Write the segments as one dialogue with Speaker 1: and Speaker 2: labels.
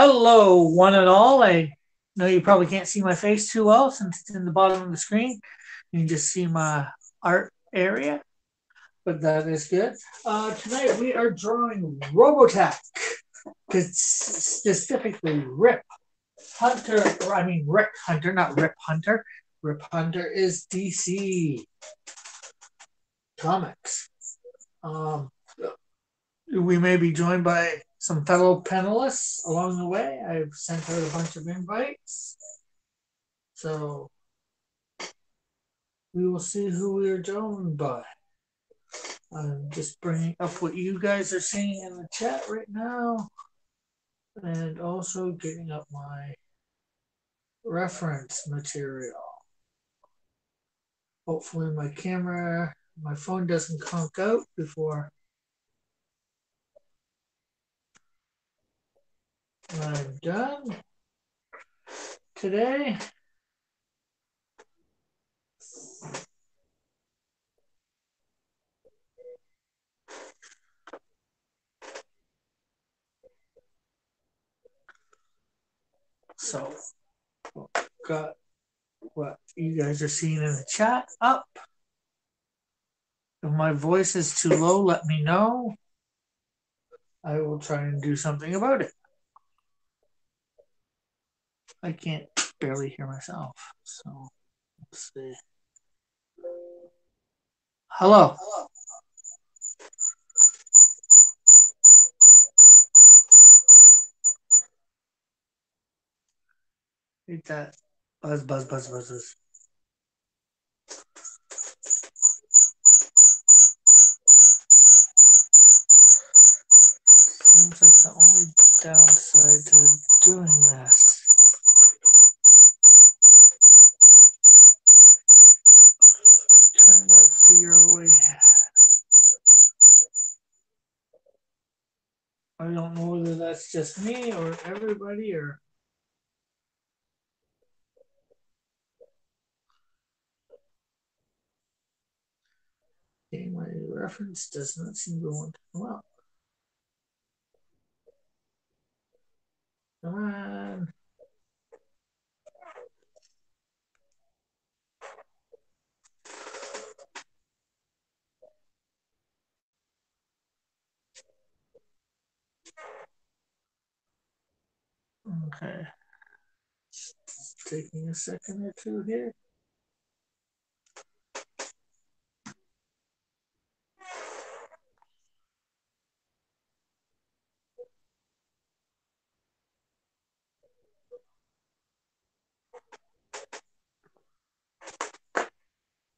Speaker 1: Hello, one and all. I know you probably can't see my face too well since it's in the bottom of the screen. You can just see my art area, but that is good. Tonight we are drawing Robotech, specifically Rip Hunter. Or I mean Rick Hunter, not Rip Hunter. Rip Hunter is DC Comics. Um, we may be joined by some fellow panelists along the way. I've sent out a bunch of invites. So we will see who we are joined by. I'm just bringing up what you guys are seeing in the chat right now and also getting up my reference material. Hopefully my phone doesn't conk out before I'm done today. So got what you guys are seeing in the chat up. If my voice is too low, let me know. I will try and do something about it. I can't barely hear myself. So let's see. Hello. Hate that. Buzz, buzz, buzz, buzz, buzz. Seems like the only downside to doing this. Trying to figure a way. I don't know whether that's just me or everybody or. Okay, my reference does not seem to want to come up. Come on. Okay. It's taking a second or two here.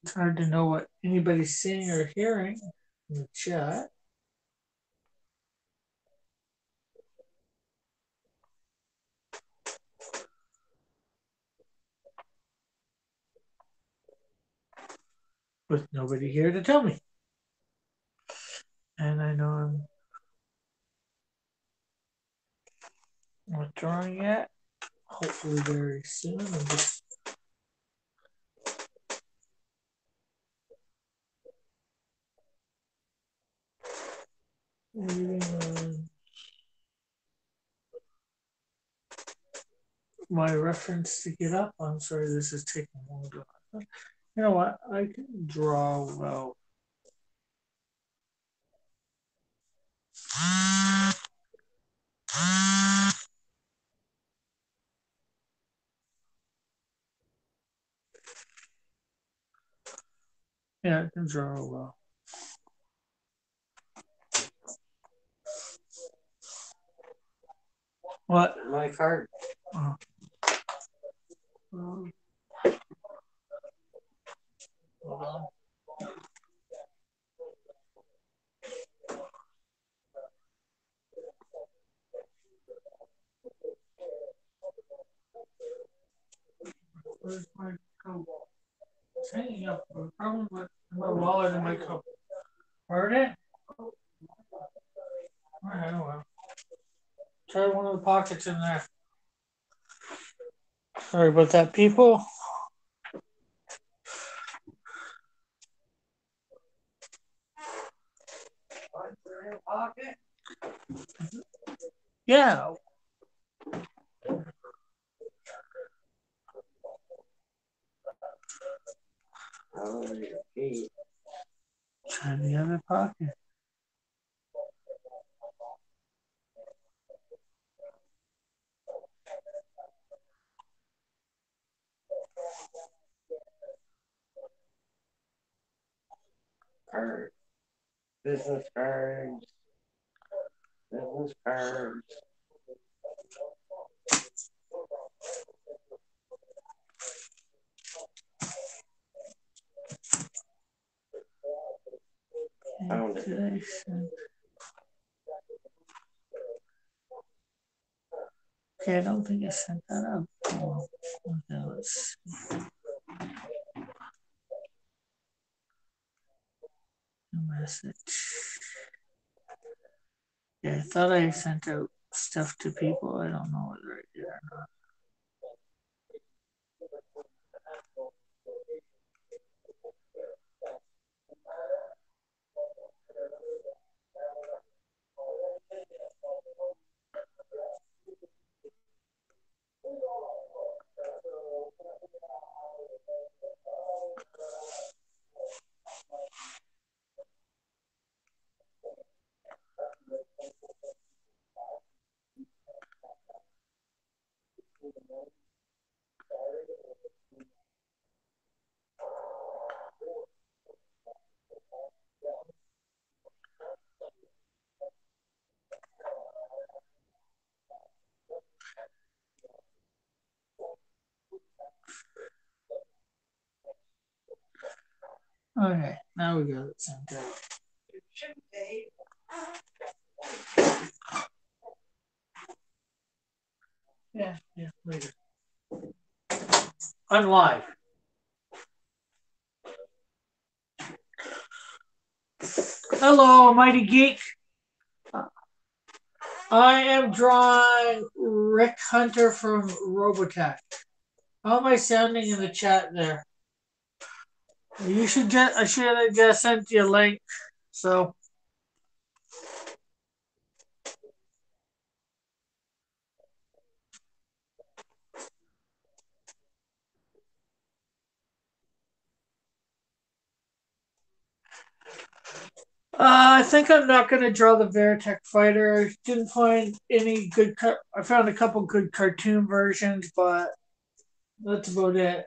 Speaker 1: It's hard to know what anybody's seeing or hearing in the chat. With nobody here to tell me. And I know I'm not drawing yet. Hopefully very soon. I'm just waiting on my reference to get up. I'm sorry this is taking longer. You know what? I can draw well. Yeah, I can draw well. What? My card. Oh. Hold on. Where's my coat? It's hanging up. The problem with my wallet and my coat. Heard it? Alright, well. Try one of the pockets in there. Sorry about that, people. Yeah. Try the other pocket.
Speaker 2: Cards. Business cards. Business cards. Found it.
Speaker 1: Okay, I don't think I sent that out. Oh, okay, let's see. Message. Yeah, I thought I sent out stuff to people. I don't know whether I did or not. Okay, now we got it sent out. Yeah, later. I'm live. Hello, Mighty Geek. I am drawing Rick Hunter from Robotech. How am I sounding in the chat there? You should get. I should have just sent you a link. So I think I'm not going to draw the Veritech fighter. I didn't find any good. I found a couple good cartoon versions, but that's about it.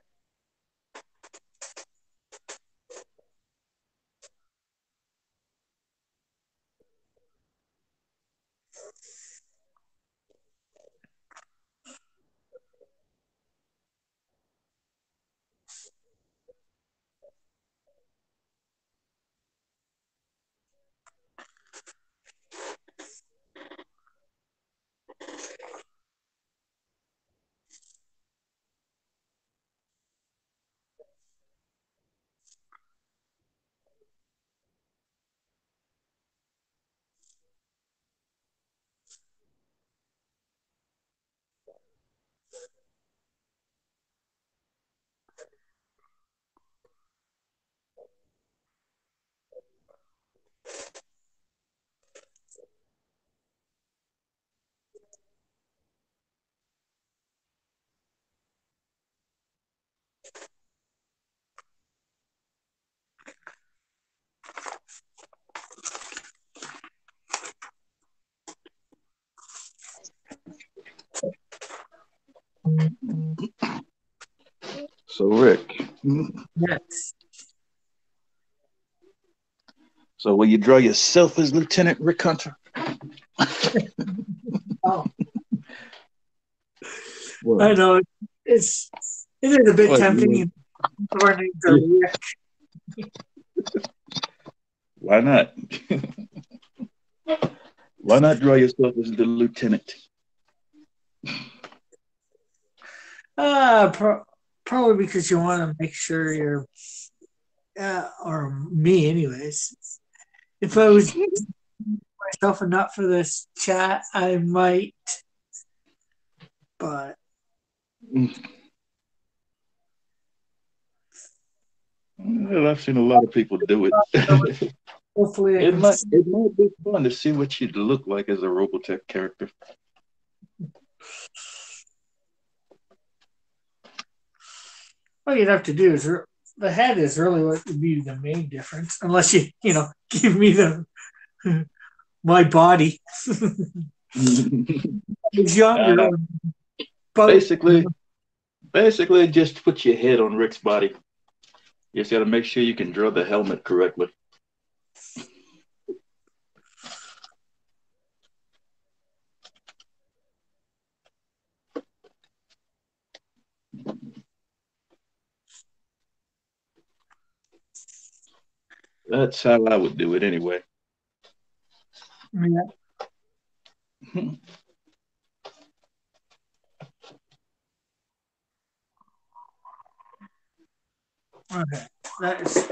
Speaker 2: So, Rick,
Speaker 1: Yes.
Speaker 2: so will you draw yourself as Lieutenant Rick Hunter?
Speaker 1: Oh,
Speaker 2: What?
Speaker 1: I know. It's it is a bit
Speaker 2: What?
Speaker 1: tempting. Our names are Rick.
Speaker 2: Why not? Why not draw yourself as the lieutenant?
Speaker 1: Probably because you want to make sure you're, or me, anyways. If I was myself and not for this chat, I might, but
Speaker 2: Well, I've seen a lot of people do it.
Speaker 1: hopefully I
Speaker 2: it
Speaker 1: can.
Speaker 2: might be fun to see what you'd look like as a Robotech character.
Speaker 1: All you'd have to do is the head is really what would be the main difference, unless you give me the my body. He's younger,
Speaker 2: uh,
Speaker 1: but
Speaker 2: basically, basically, just put your head on Rick's body. You just got to make sure you can draw the helmet correctly. That's how I would do it anyway.
Speaker 1: yeah, okay, that is.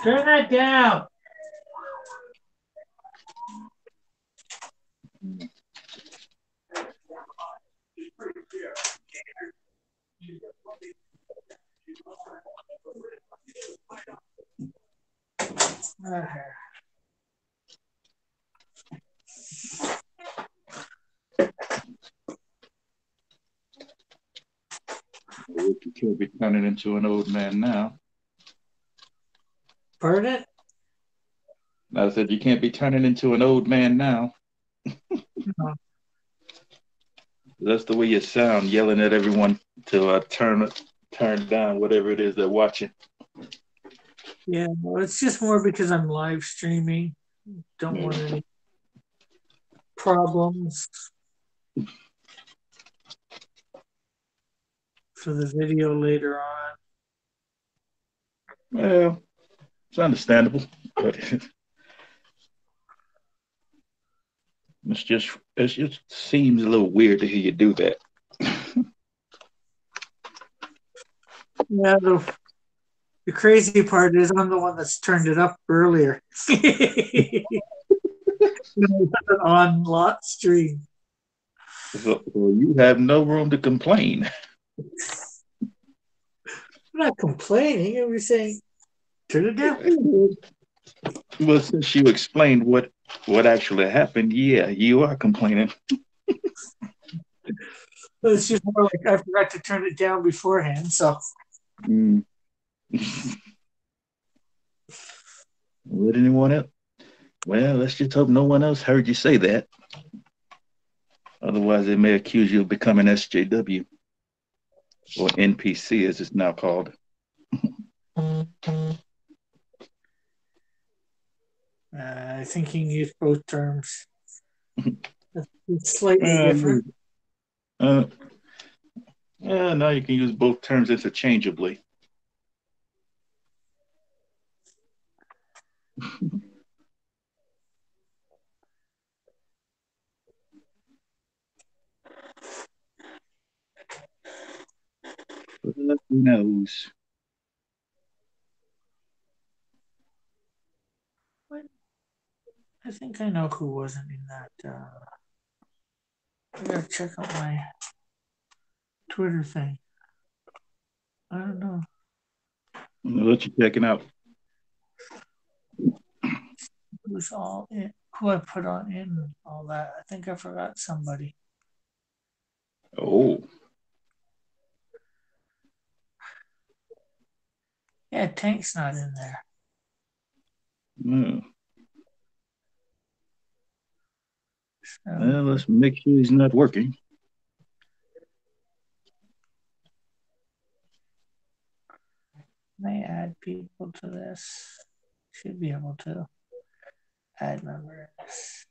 Speaker 1: Turn that down. Okay.
Speaker 2: Rick, you can't be turning into an old man now.
Speaker 1: Pardon it?
Speaker 2: I said you can't be turning into an old man now.
Speaker 1: No.
Speaker 2: That's the way you sound, yelling at everyone to turn down whatever it is they're watching.
Speaker 1: Yeah, well, it's just more because I'm live streaming. Don't want
Speaker 2: Mm.
Speaker 1: any problems for the video later on.
Speaker 2: Well, it's understandable, but it just seems a little weird to hear you do that.
Speaker 1: Yeah, the crazy part is I'm the one that's turned it up earlier. On lot stream.
Speaker 2: So you have no room to complain.
Speaker 1: I'm not complaining. I'm just saying turn it down.
Speaker 2: Well, since you explained what actually happened, yeah, you are complaining.
Speaker 1: It's just more like I forgot to turn it down beforehand. So
Speaker 2: Mm. Would anyone else? Well, let's just hope no one else heard you say that. Otherwise, they may accuse you of becoming SJW or NPC, as it's now called.
Speaker 1: I think you can use both terms. It's slightly
Speaker 2: Uh,
Speaker 1: different.
Speaker 2: uh, yeah, now you can use both terms interchangeably. But who knows?
Speaker 1: But I think I know who wasn't in that. I gotta check out my Twitter thing. I don't know.
Speaker 2: What you checking out?
Speaker 1: Who's all in, who I put on in all that. I think I forgot somebody.
Speaker 2: Oh,
Speaker 1: Yeah, Tank's not in there.
Speaker 2: hmm.
Speaker 1: So
Speaker 2: Well, let's make sure he's not working.
Speaker 1: may add people to this. Should be able to add members.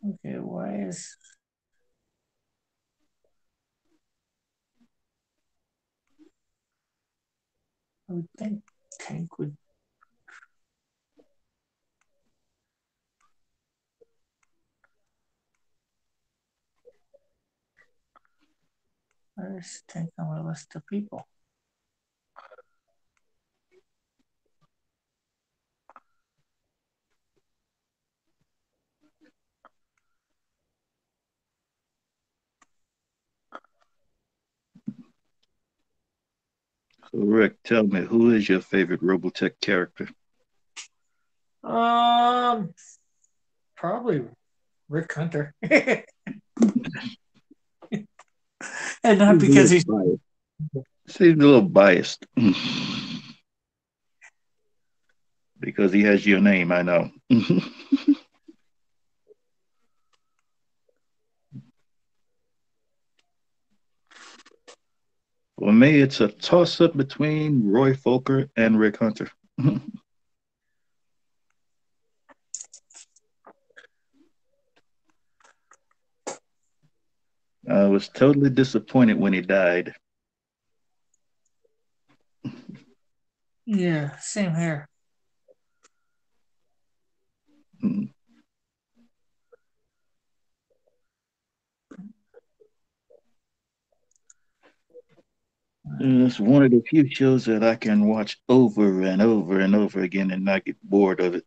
Speaker 1: Okay, why is I would think Tank would. Where's Tank on my list of people?
Speaker 2: Rick, tell me, who is your favorite Robotech character?
Speaker 1: Um, Probably Rick Hunter, and not
Speaker 2: Seems a
Speaker 1: because
Speaker 2: little
Speaker 1: he's
Speaker 2: biased. Seems a little biased. Because he has your name, I know. For me, it's a toss up between Roy Folker and Rick Hunter. I was totally disappointed when he died.
Speaker 1: yeah, same here.
Speaker 2: It's one of the few shows that I can watch over and over and over again and not get bored of it.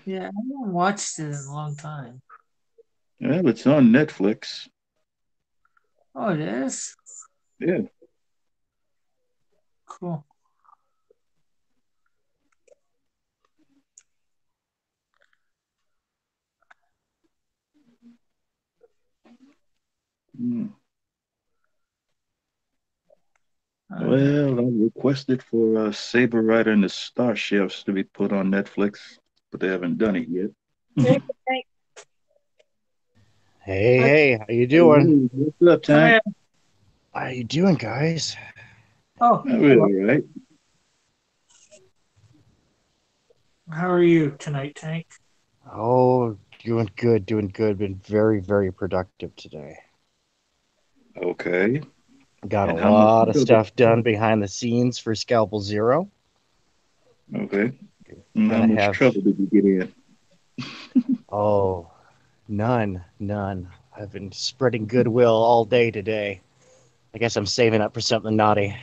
Speaker 1: Yeah, I haven't watched it in a long time.
Speaker 2: Well, it's on Netflix.
Speaker 1: Oh, it is
Speaker 2: Yeah.
Speaker 1: cool.
Speaker 2: Mm.
Speaker 1: Uh,
Speaker 2: Well, I requested for Saber Rider and the Starships to be put on Netflix, but they haven't done it yet.
Speaker 1: hey, hey,
Speaker 3: Hey, hey, how you
Speaker 2: Hey,
Speaker 3: doing?
Speaker 2: what's up,
Speaker 1: come
Speaker 2: Tank?
Speaker 1: here.
Speaker 3: How you doing, guys?
Speaker 1: Oh,
Speaker 2: Not
Speaker 1: hello.
Speaker 2: really, right?
Speaker 1: How are you tonight, Tank?
Speaker 3: Oh, doing good, doing good. Been very, very productive today.
Speaker 2: Okay.
Speaker 3: Got a
Speaker 2: And how much
Speaker 3: lot of
Speaker 2: trouble?
Speaker 3: stuff done behind the scenes for Scalpel Zero.
Speaker 2: Okay. And how
Speaker 3: Gonna
Speaker 2: much
Speaker 3: have,
Speaker 2: trouble did you get in?
Speaker 3: oh, none. I've been spreading goodwill all day today. I guess I'm saving up for something naughty.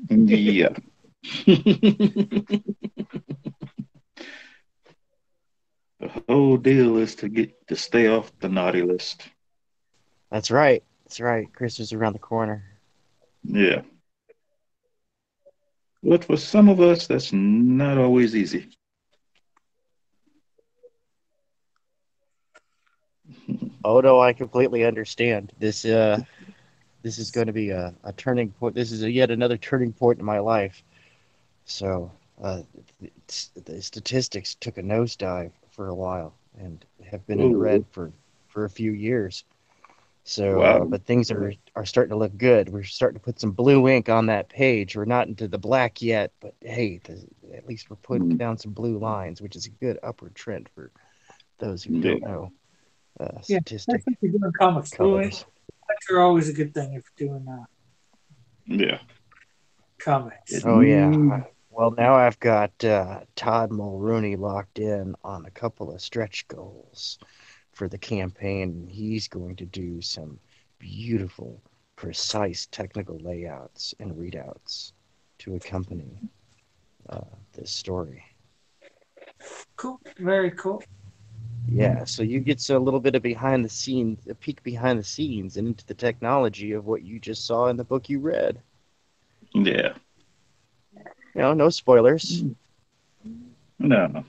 Speaker 2: Yeah. The whole deal is to get to stay off the naughty list.
Speaker 3: That's right. That's right. Christmas is around the corner.
Speaker 2: Yeah. But for some of us, that's not always easy.
Speaker 3: Oh no, I completely understand. This is going to be a turning point. This is yet another turning point in my life. So uh, the statistics took a nosedive for a while and have been in the
Speaker 2: Oh,
Speaker 3: red for a few years. So,
Speaker 2: wow.
Speaker 3: but things are starting to look good. We're starting to put some blue ink on that page. We're not into the black yet, but hey, at least we're putting
Speaker 2: Mm,
Speaker 3: down some blue lines, which is a good upward trend for those who
Speaker 2: yeah.
Speaker 3: don't know
Speaker 1: Yeah, that's
Speaker 3: statistic
Speaker 1: what you're doing comics. Blue ink.
Speaker 3: colors.
Speaker 1: That's are always a good thing if you're doing
Speaker 2: Yeah.
Speaker 1: comics.
Speaker 2: It
Speaker 3: Oh yeah.
Speaker 2: means,
Speaker 3: Well, now I've got Todd Mulrooney locked in on a couple of stretch goals for the campaign. He's going to do some beautiful, precise technical layouts and readouts to accompany uh, this story.
Speaker 1: Cool. Very cool.
Speaker 3: Yeah, so you get a little bit of behind the scenes, a peek behind the scenes and into the technology of what you just saw in the book you read.
Speaker 2: yeah.
Speaker 3: No spoilers.
Speaker 2: Mm, no.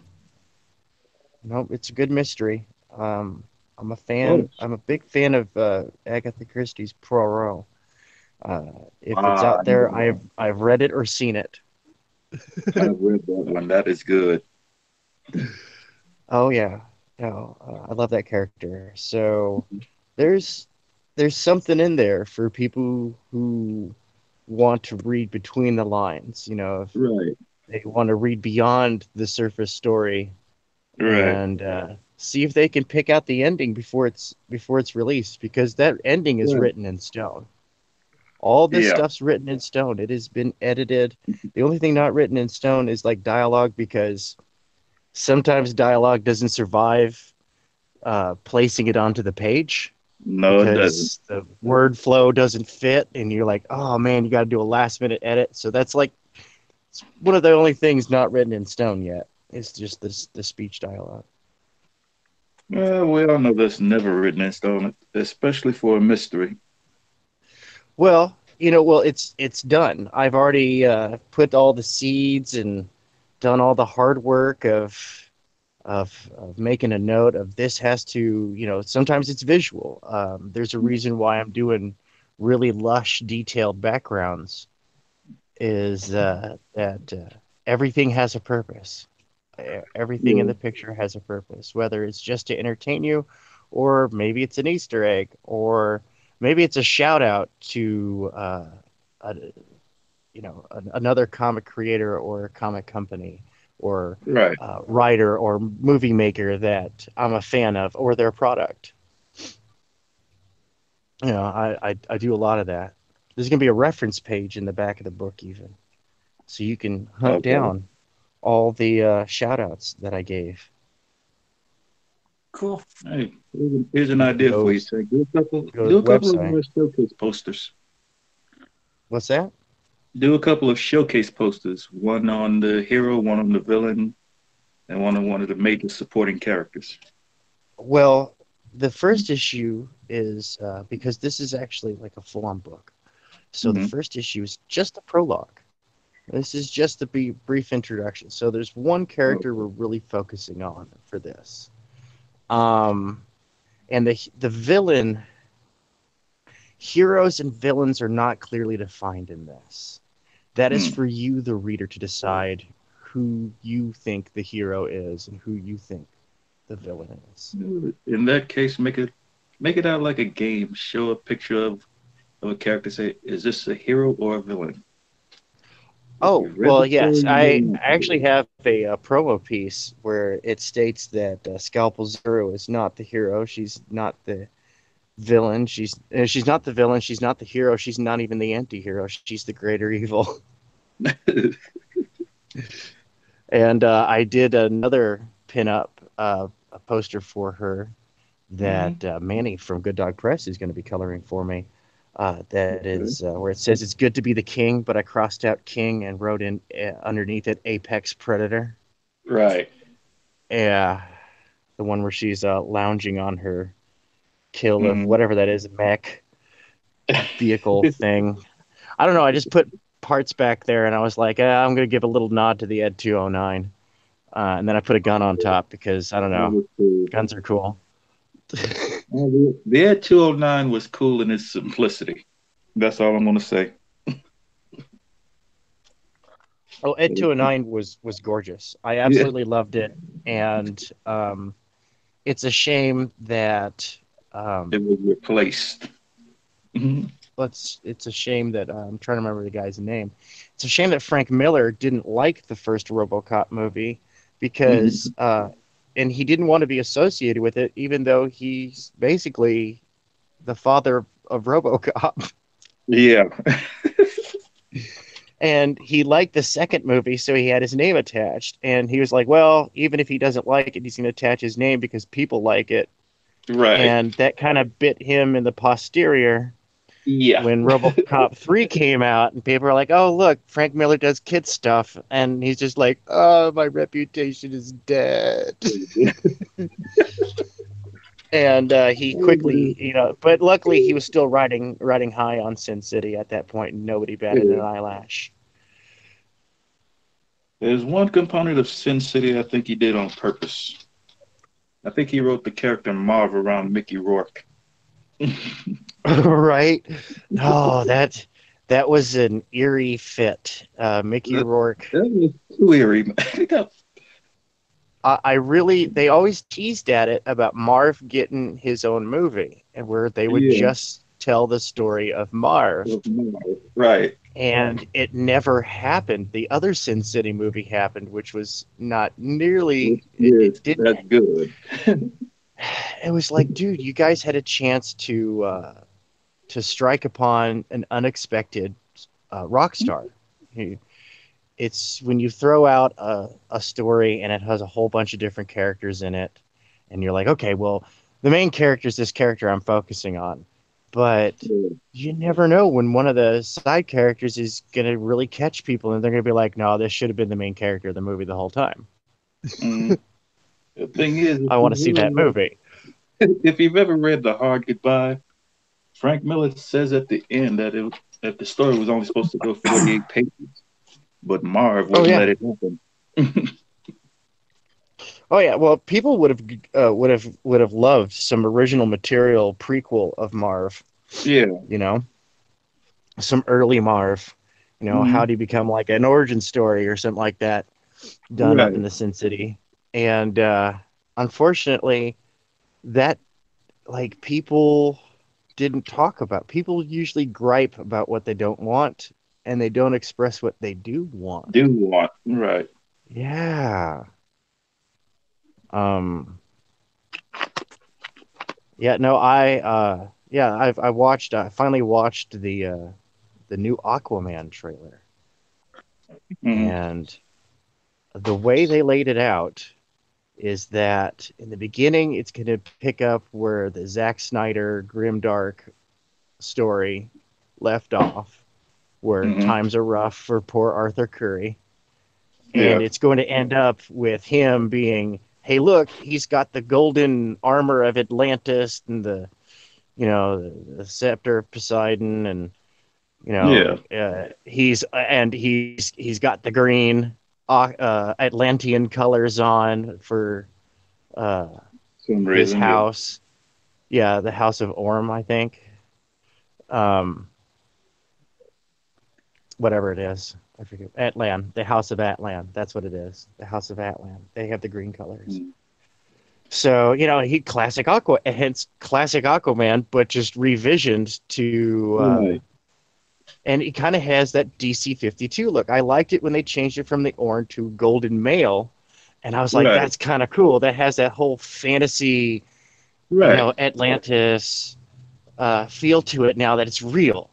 Speaker 3: No, it's a good mystery. Um, I'm a
Speaker 2: Oh,
Speaker 3: fan. I'm a big fan of Agatha Christie's Poirot. If it's
Speaker 2: ah,
Speaker 3: out there, I've read it or seen it.
Speaker 2: I've read that one. That is good.
Speaker 3: Oh yeah, no, I love that character. So there's there's something in there for people who want to read between the lines. If
Speaker 2: Right,
Speaker 3: they want to read beyond the surface story
Speaker 2: right.
Speaker 3: and see if they can pick out the ending before it's released, because that ending is
Speaker 2: Right.
Speaker 3: written in stone. All this
Speaker 2: Yeah.
Speaker 3: stuff's written in stone. It has been edited. The only thing not written in stone is like dialogue, because sometimes dialogue doesn't survive placing it onto the page
Speaker 2: No, it doesn't.
Speaker 3: because the word flow doesn't fit, and you're like, oh man, you got to do a last minute edit. So that's like, it's one of the only things not written in stone yet. It's just the speech dialogue.
Speaker 2: Well, we all know that's never written in stone, especially for a mystery.
Speaker 3: Well, Well, it's done. I've already put all the seeds and done all the hard work of making a note of this has to, sometimes it's visual. There's a reason why I'm doing really lush, detailed backgrounds, is that everything has a purpose. Everything in
Speaker 2: Yeah.
Speaker 3: the picture has a purpose, whether it's just to entertain you, or maybe it's an Easter egg, or maybe it's a shout out to a, another comic creator or comic company or
Speaker 2: Right.
Speaker 3: writer or movie maker that I'm a fan of or their product. I do a lot of that. There's going to be a reference page in the back of the book, even, so you can hunt
Speaker 2: Okay.
Speaker 3: down all the shout outs that I gave.
Speaker 1: Cool.
Speaker 2: Hey, here's an
Speaker 3: You can
Speaker 2: idea for
Speaker 3: go
Speaker 2: you. Say, do a couple,
Speaker 3: go to
Speaker 2: do
Speaker 3: the
Speaker 2: a couple of
Speaker 3: website.
Speaker 2: showcase posters.
Speaker 3: What's that?
Speaker 2: Do a couple of showcase posters. One on the hero, one on the villain, and one on one of the major supporting characters.
Speaker 3: Well, the first issue is because this is actually like a full on book. So the
Speaker 2: Hmm.
Speaker 3: first issue is just the prologue. This is just the brief introduction. So there's one character we're
Speaker 2: Okay.
Speaker 3: really focusing on for this. Um, and the villain, heroes and villains are not clearly defined in this. That is
Speaker 2: Hmm.
Speaker 3: for you, the reader, to decide who you think the hero is and who you think the villain is.
Speaker 2: In that case, make it out like a game. Show a picture of a character. Say, is this a hero or a villain? If
Speaker 3: Oh,
Speaker 2: you've read
Speaker 3: well,
Speaker 2: the
Speaker 3: yes.
Speaker 2: story, you know
Speaker 3: I
Speaker 2: the answer.
Speaker 3: actually have a promo piece where it states that Scalpel Zero is not the hero. She's not the villain. She's not the villain. She's not the hero. She's not even the anti-hero. She's the greater evil. And I did another pinup, a poster for her
Speaker 2: Hmm.
Speaker 3: that Manny from Good Dog Press is going to be coloring for me. That
Speaker 2: Okay.
Speaker 3: is where it says it's good to be the king, but I crossed out king and wrote in underneath it Apex Predator.
Speaker 2: Right.
Speaker 3: Yeah, the one where she's lounging on her kill of
Speaker 2: Hmm.
Speaker 3: whatever that is, mech vehicle thing. I don't know. I just put parts back there, and I was like, I'm gonna give a little nod to the Ed 209, and then I put a gun on top because I don't
Speaker 2: That
Speaker 3: know,
Speaker 2: was cool.
Speaker 3: guns are cool.
Speaker 2: The Ed 209 was cool in its simplicity. That's all I'm gonna say.
Speaker 3: Oh, Ed 209 was gorgeous. I
Speaker 2: Yeah,
Speaker 3: absolutely loved it, and it's a shame that
Speaker 2: it
Speaker 3: um,
Speaker 2: was replaced. Mhm.
Speaker 3: it's a shame that I'm trying to remember the guy's name. It's a shame that Frank Miller didn't like the first RoboCop movie because
Speaker 2: Mhm.
Speaker 3: and he didn't want to be associated with it, even though he's basically the father of RoboCop.
Speaker 2: Yeah.
Speaker 3: And he liked the second movie, so he had his name attached. And he was like, well, even if he doesn't like it, he's going to attach his name because people like it.
Speaker 2: Right.
Speaker 3: And that kind of bit him in the posterior
Speaker 2: Yeah.
Speaker 3: when RoboCop 3 came out, and people were like, oh, look, Frank Miller does kid stuff. And he's just like, oh, my reputation is dead. And he quickly, but luckily he was still riding high on Sin City at that point, and nobody batted an
Speaker 2: Yeah.
Speaker 3: eyelash.
Speaker 2: There's one component of Sin City I think he did on purpose. I think he wrote the character Marv around Mickey Rourke.
Speaker 3: Right? No, that was an eerie fit. Mickey
Speaker 2: That,
Speaker 3: Rourke.
Speaker 2: that was too eerie.
Speaker 3: I really, they always teased at it about Marv getting his own movie, and where they would
Speaker 2: Yeah.
Speaker 3: just tell the story of Marv,
Speaker 2: Of Marv. Right.
Speaker 3: and it never happened. The other Sin City movie happened, which was not
Speaker 2: Which
Speaker 3: nearly. It
Speaker 2: is
Speaker 3: didn't.
Speaker 2: that's good.
Speaker 3: It was like, dude, you guys had a chance to strike upon an unexpected rock star. It's when you throw out a story and it has a whole bunch of different characters in it, and you're like, okay, well, the main character is this character I'm focusing on, but
Speaker 2: Yeah.
Speaker 3: you never know when one of the side characters is going to really catch people, and they're going to be like, no, this should have been the main character of the movie the whole time.
Speaker 2: Mm. The thing is,
Speaker 3: I want to see that movie.
Speaker 2: if you've ever read The Hard Goodbye, Frank Miller says at the end that if the story was only supposed to go 48 pages, but Marv
Speaker 3: Oh
Speaker 2: wouldn't
Speaker 3: yeah.
Speaker 2: let it happen.
Speaker 3: Oh yeah. Well, people would have loved some original material prequel of Marv.
Speaker 2: Yeah.
Speaker 3: You know, some early Marv. How
Speaker 2: Hmm.
Speaker 3: do you become like an origin story or something like that done up in
Speaker 2: Right.
Speaker 3: the Sin City? And unfortunately, that like people didn't talk about. People usually gripe about what they don't want, and they don't express what they do want.
Speaker 2: Do want. Right.
Speaker 3: Yeah. Um. Yeah. No. Yeah. I watched. I finally watched the new Aquaman trailer,
Speaker 2: Hmm.
Speaker 3: and the way they laid it out is that in the beginning it's going to pick up where the Zack Snyder grimdark story left off, where
Speaker 2: Hmm.
Speaker 3: times are rough for poor Arthur Curry, and
Speaker 2: Yeah.
Speaker 3: it's going to end up with him being, hey, look, he's got the golden armor of Atlantis and the scepter of Poseidon, and
Speaker 2: Yeah.
Speaker 3: he's got the green Atlantean colors on for uh,
Speaker 2: Some
Speaker 3: his
Speaker 2: reason. Yeah.
Speaker 3: house. Yeah, the House of Orm, I think. Um, whatever it is, I forget. Atlan, the House of Atlan. That's what it is. The House of Atlan. They have the green colors.
Speaker 2: Mm.
Speaker 3: So he classic hence classic Aquaman, but just revisioned to,
Speaker 2: Right.
Speaker 3: and it kind of has that DC 52 look. I liked it when they changed it from the orange to golden male, and I was like,
Speaker 2: Right.
Speaker 3: that's kind of cool. That has that whole fantasy,
Speaker 2: Right.
Speaker 3: Atlantis feel to it now that it's real.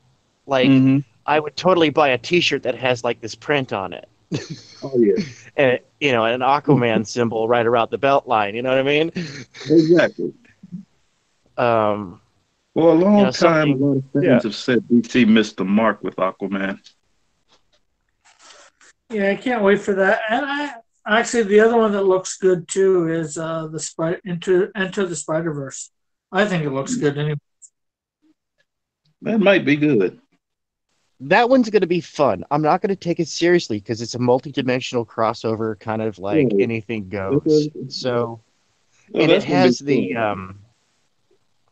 Speaker 3: Like,
Speaker 2: Hmm.
Speaker 3: I would totally buy a T-shirt that has like this print on it,
Speaker 2: Oh yeah.
Speaker 3: and an Aquaman symbol right around the belt line. You know what I mean?
Speaker 2: Exactly.
Speaker 3: Um,
Speaker 2: For a long time, a
Speaker 3: something.
Speaker 2: lot of
Speaker 3: Yeah.
Speaker 2: fans have said DC missed the mark with Aquaman.
Speaker 1: Yeah, I can't wait for that. And I actually the other one that looks good too is the spider Enter the Spider Verse. I think it looks good anyway.
Speaker 2: That might be good.
Speaker 3: That one's going to be fun. I'm not going to take it seriously because it's a multi-dimensional crossover, kind of like
Speaker 2: Right.
Speaker 3: anything
Speaker 2: That's,
Speaker 3: goes. So,
Speaker 2: well,
Speaker 3: and
Speaker 2: that's gonna be fun.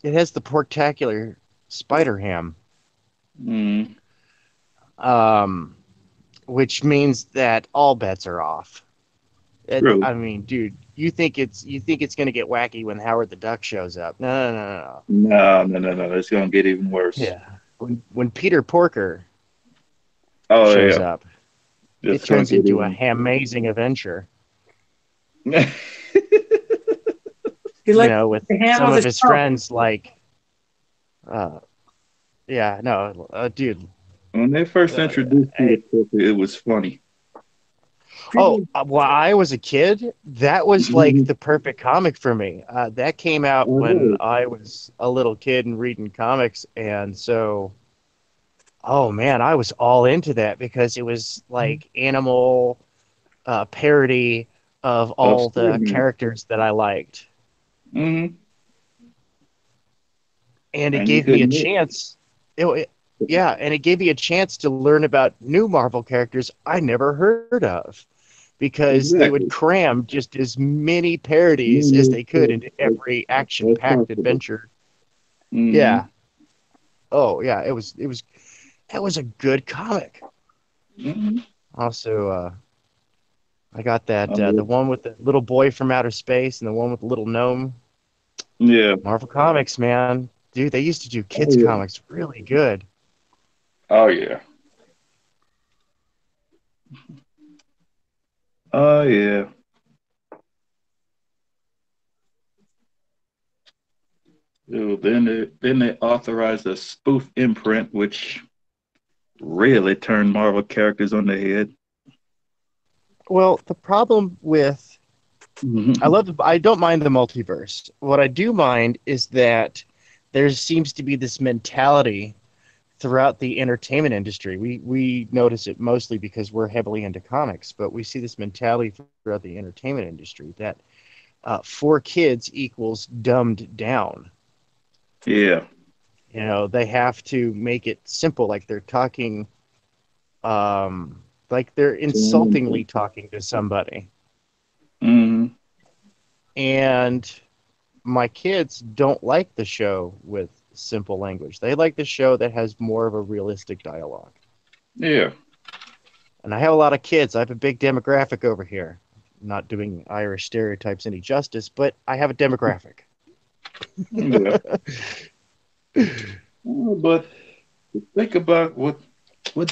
Speaker 3: it has the portacular spider ham,
Speaker 2: Mm,
Speaker 3: um, which means that all bets are off.
Speaker 2: true.
Speaker 3: I mean, dude, you think it's going to get wacky when Howard the Duck shows up? No, no, no, no, no.
Speaker 2: No, no, no, no. It's gonna get even worse.
Speaker 3: Yeah, when Peter Porker
Speaker 2: Oh
Speaker 3: shows
Speaker 2: yeah,
Speaker 3: up, it
Speaker 2: it's gonna
Speaker 3: turns
Speaker 2: get
Speaker 3: into a
Speaker 2: even.
Speaker 3: amazing adventure.
Speaker 1: He likes
Speaker 3: With
Speaker 1: the ham
Speaker 3: some
Speaker 1: of
Speaker 3: of
Speaker 1: the
Speaker 3: his
Speaker 1: show.
Speaker 3: friends, like, uh, yeah, no, dude.
Speaker 2: When they first
Speaker 3: Uh,
Speaker 2: introduced Peter
Speaker 3: I,
Speaker 2: Porker, it was funny.
Speaker 1: People,
Speaker 3: when I was a kid, that was like the perfect comic for me. That came out
Speaker 2: I
Speaker 3: when
Speaker 2: know.
Speaker 3: I was a little kid and reading comics, and so, oh man, I was all into that because it was like animal parody of
Speaker 2: Of
Speaker 3: all the
Speaker 2: Spider-Man.
Speaker 3: characters that I liked,
Speaker 2: Hmm.
Speaker 3: and it
Speaker 2: And you
Speaker 3: gave me a
Speaker 2: couldn't miss.
Speaker 3: chance. Yeah, and it gave me a chance to learn about new Marvel characters I never heard of because they would
Speaker 2: Exactly.
Speaker 3: cram just as many parodies as
Speaker 2: Many
Speaker 3: they could into every
Speaker 2: as
Speaker 3: action-packed
Speaker 2: possible.
Speaker 3: adventure.
Speaker 2: Hmm.
Speaker 3: Yeah. Oh, yeah. It was that was a good comic.
Speaker 2: Hmm.
Speaker 3: Also, I got that the
Speaker 2: Oh,
Speaker 3: one with the little boy from outer space and the one with the little gnome.
Speaker 2: yeah.
Speaker 3: Marvel Comics, man. Dude, they used to do
Speaker 2: Oh
Speaker 3: kids
Speaker 2: yeah.
Speaker 3: comics really good.
Speaker 2: Oh yeah. Oh yeah. Ew, then they authorized a spoof imprint, which really turned Marvel characters on their head.
Speaker 3: Well, the problem with
Speaker 2: Hmm.
Speaker 3: I don't mind the multiverse. What I do mind is that there seems to be this mentality throughout the entertainment industry. We notice it mostly because we're heavily into comics, but we see this mentality throughout the entertainment industry that for kids equals dumbed down.
Speaker 2: Yeah.
Speaker 3: They have to make it simple, like they're talking, like they're insultingly talking to somebody.
Speaker 2: Mm-hmm.
Speaker 3: And my kids don't like the show with simple language. They like the show that has more of a realistic dialogue.
Speaker 2: Yeah.
Speaker 3: And I have a lot of kids. I have a big demographic over here. Not doing Irish stereotypes any justice, but I have a demographic.
Speaker 2: Yeah. But think about what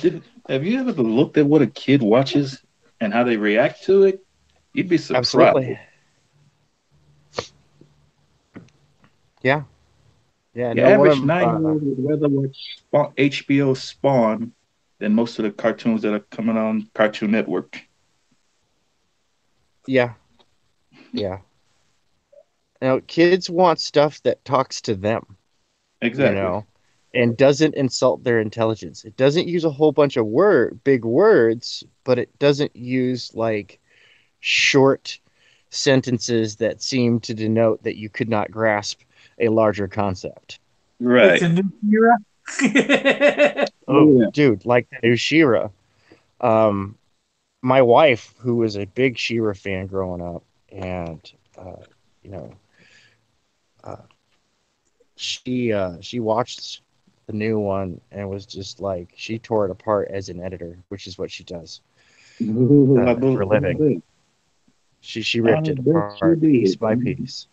Speaker 2: did have you ever looked at what a kid watches and how they react to it? You'd be surprised.
Speaker 3: Absolutely. Yeah. Yeah.
Speaker 2: Your
Speaker 3: No, one
Speaker 2: average
Speaker 3: of
Speaker 2: 9-year-old would rather watch HBO Spawn than most of the cartoons that are coming on Cartoon Network.
Speaker 3: yeah, yeah. Kids want stuff that talks to them, you
Speaker 2: Exactly.
Speaker 3: know, and doesn't insult their intelligence. It doesn't use a whole bunch of big words, but it doesn't use like short sentences that seem to denote that you could not grasp a larger concept.
Speaker 1: It's
Speaker 2: Right.
Speaker 1: a new era.
Speaker 3: Oh,
Speaker 2: Yeah.
Speaker 3: dude, like the new Shira. Um, my wife, who was a big Shira fan growing up, and uh, you know, uh, she watched the new one and was just like she tore it apart as an editor, which is what she does
Speaker 2: I
Speaker 3: for a living.
Speaker 2: bet.
Speaker 3: She
Speaker 2: I
Speaker 3: ripped it
Speaker 2: bet you
Speaker 3: apart piece
Speaker 2: did.
Speaker 3: by piece.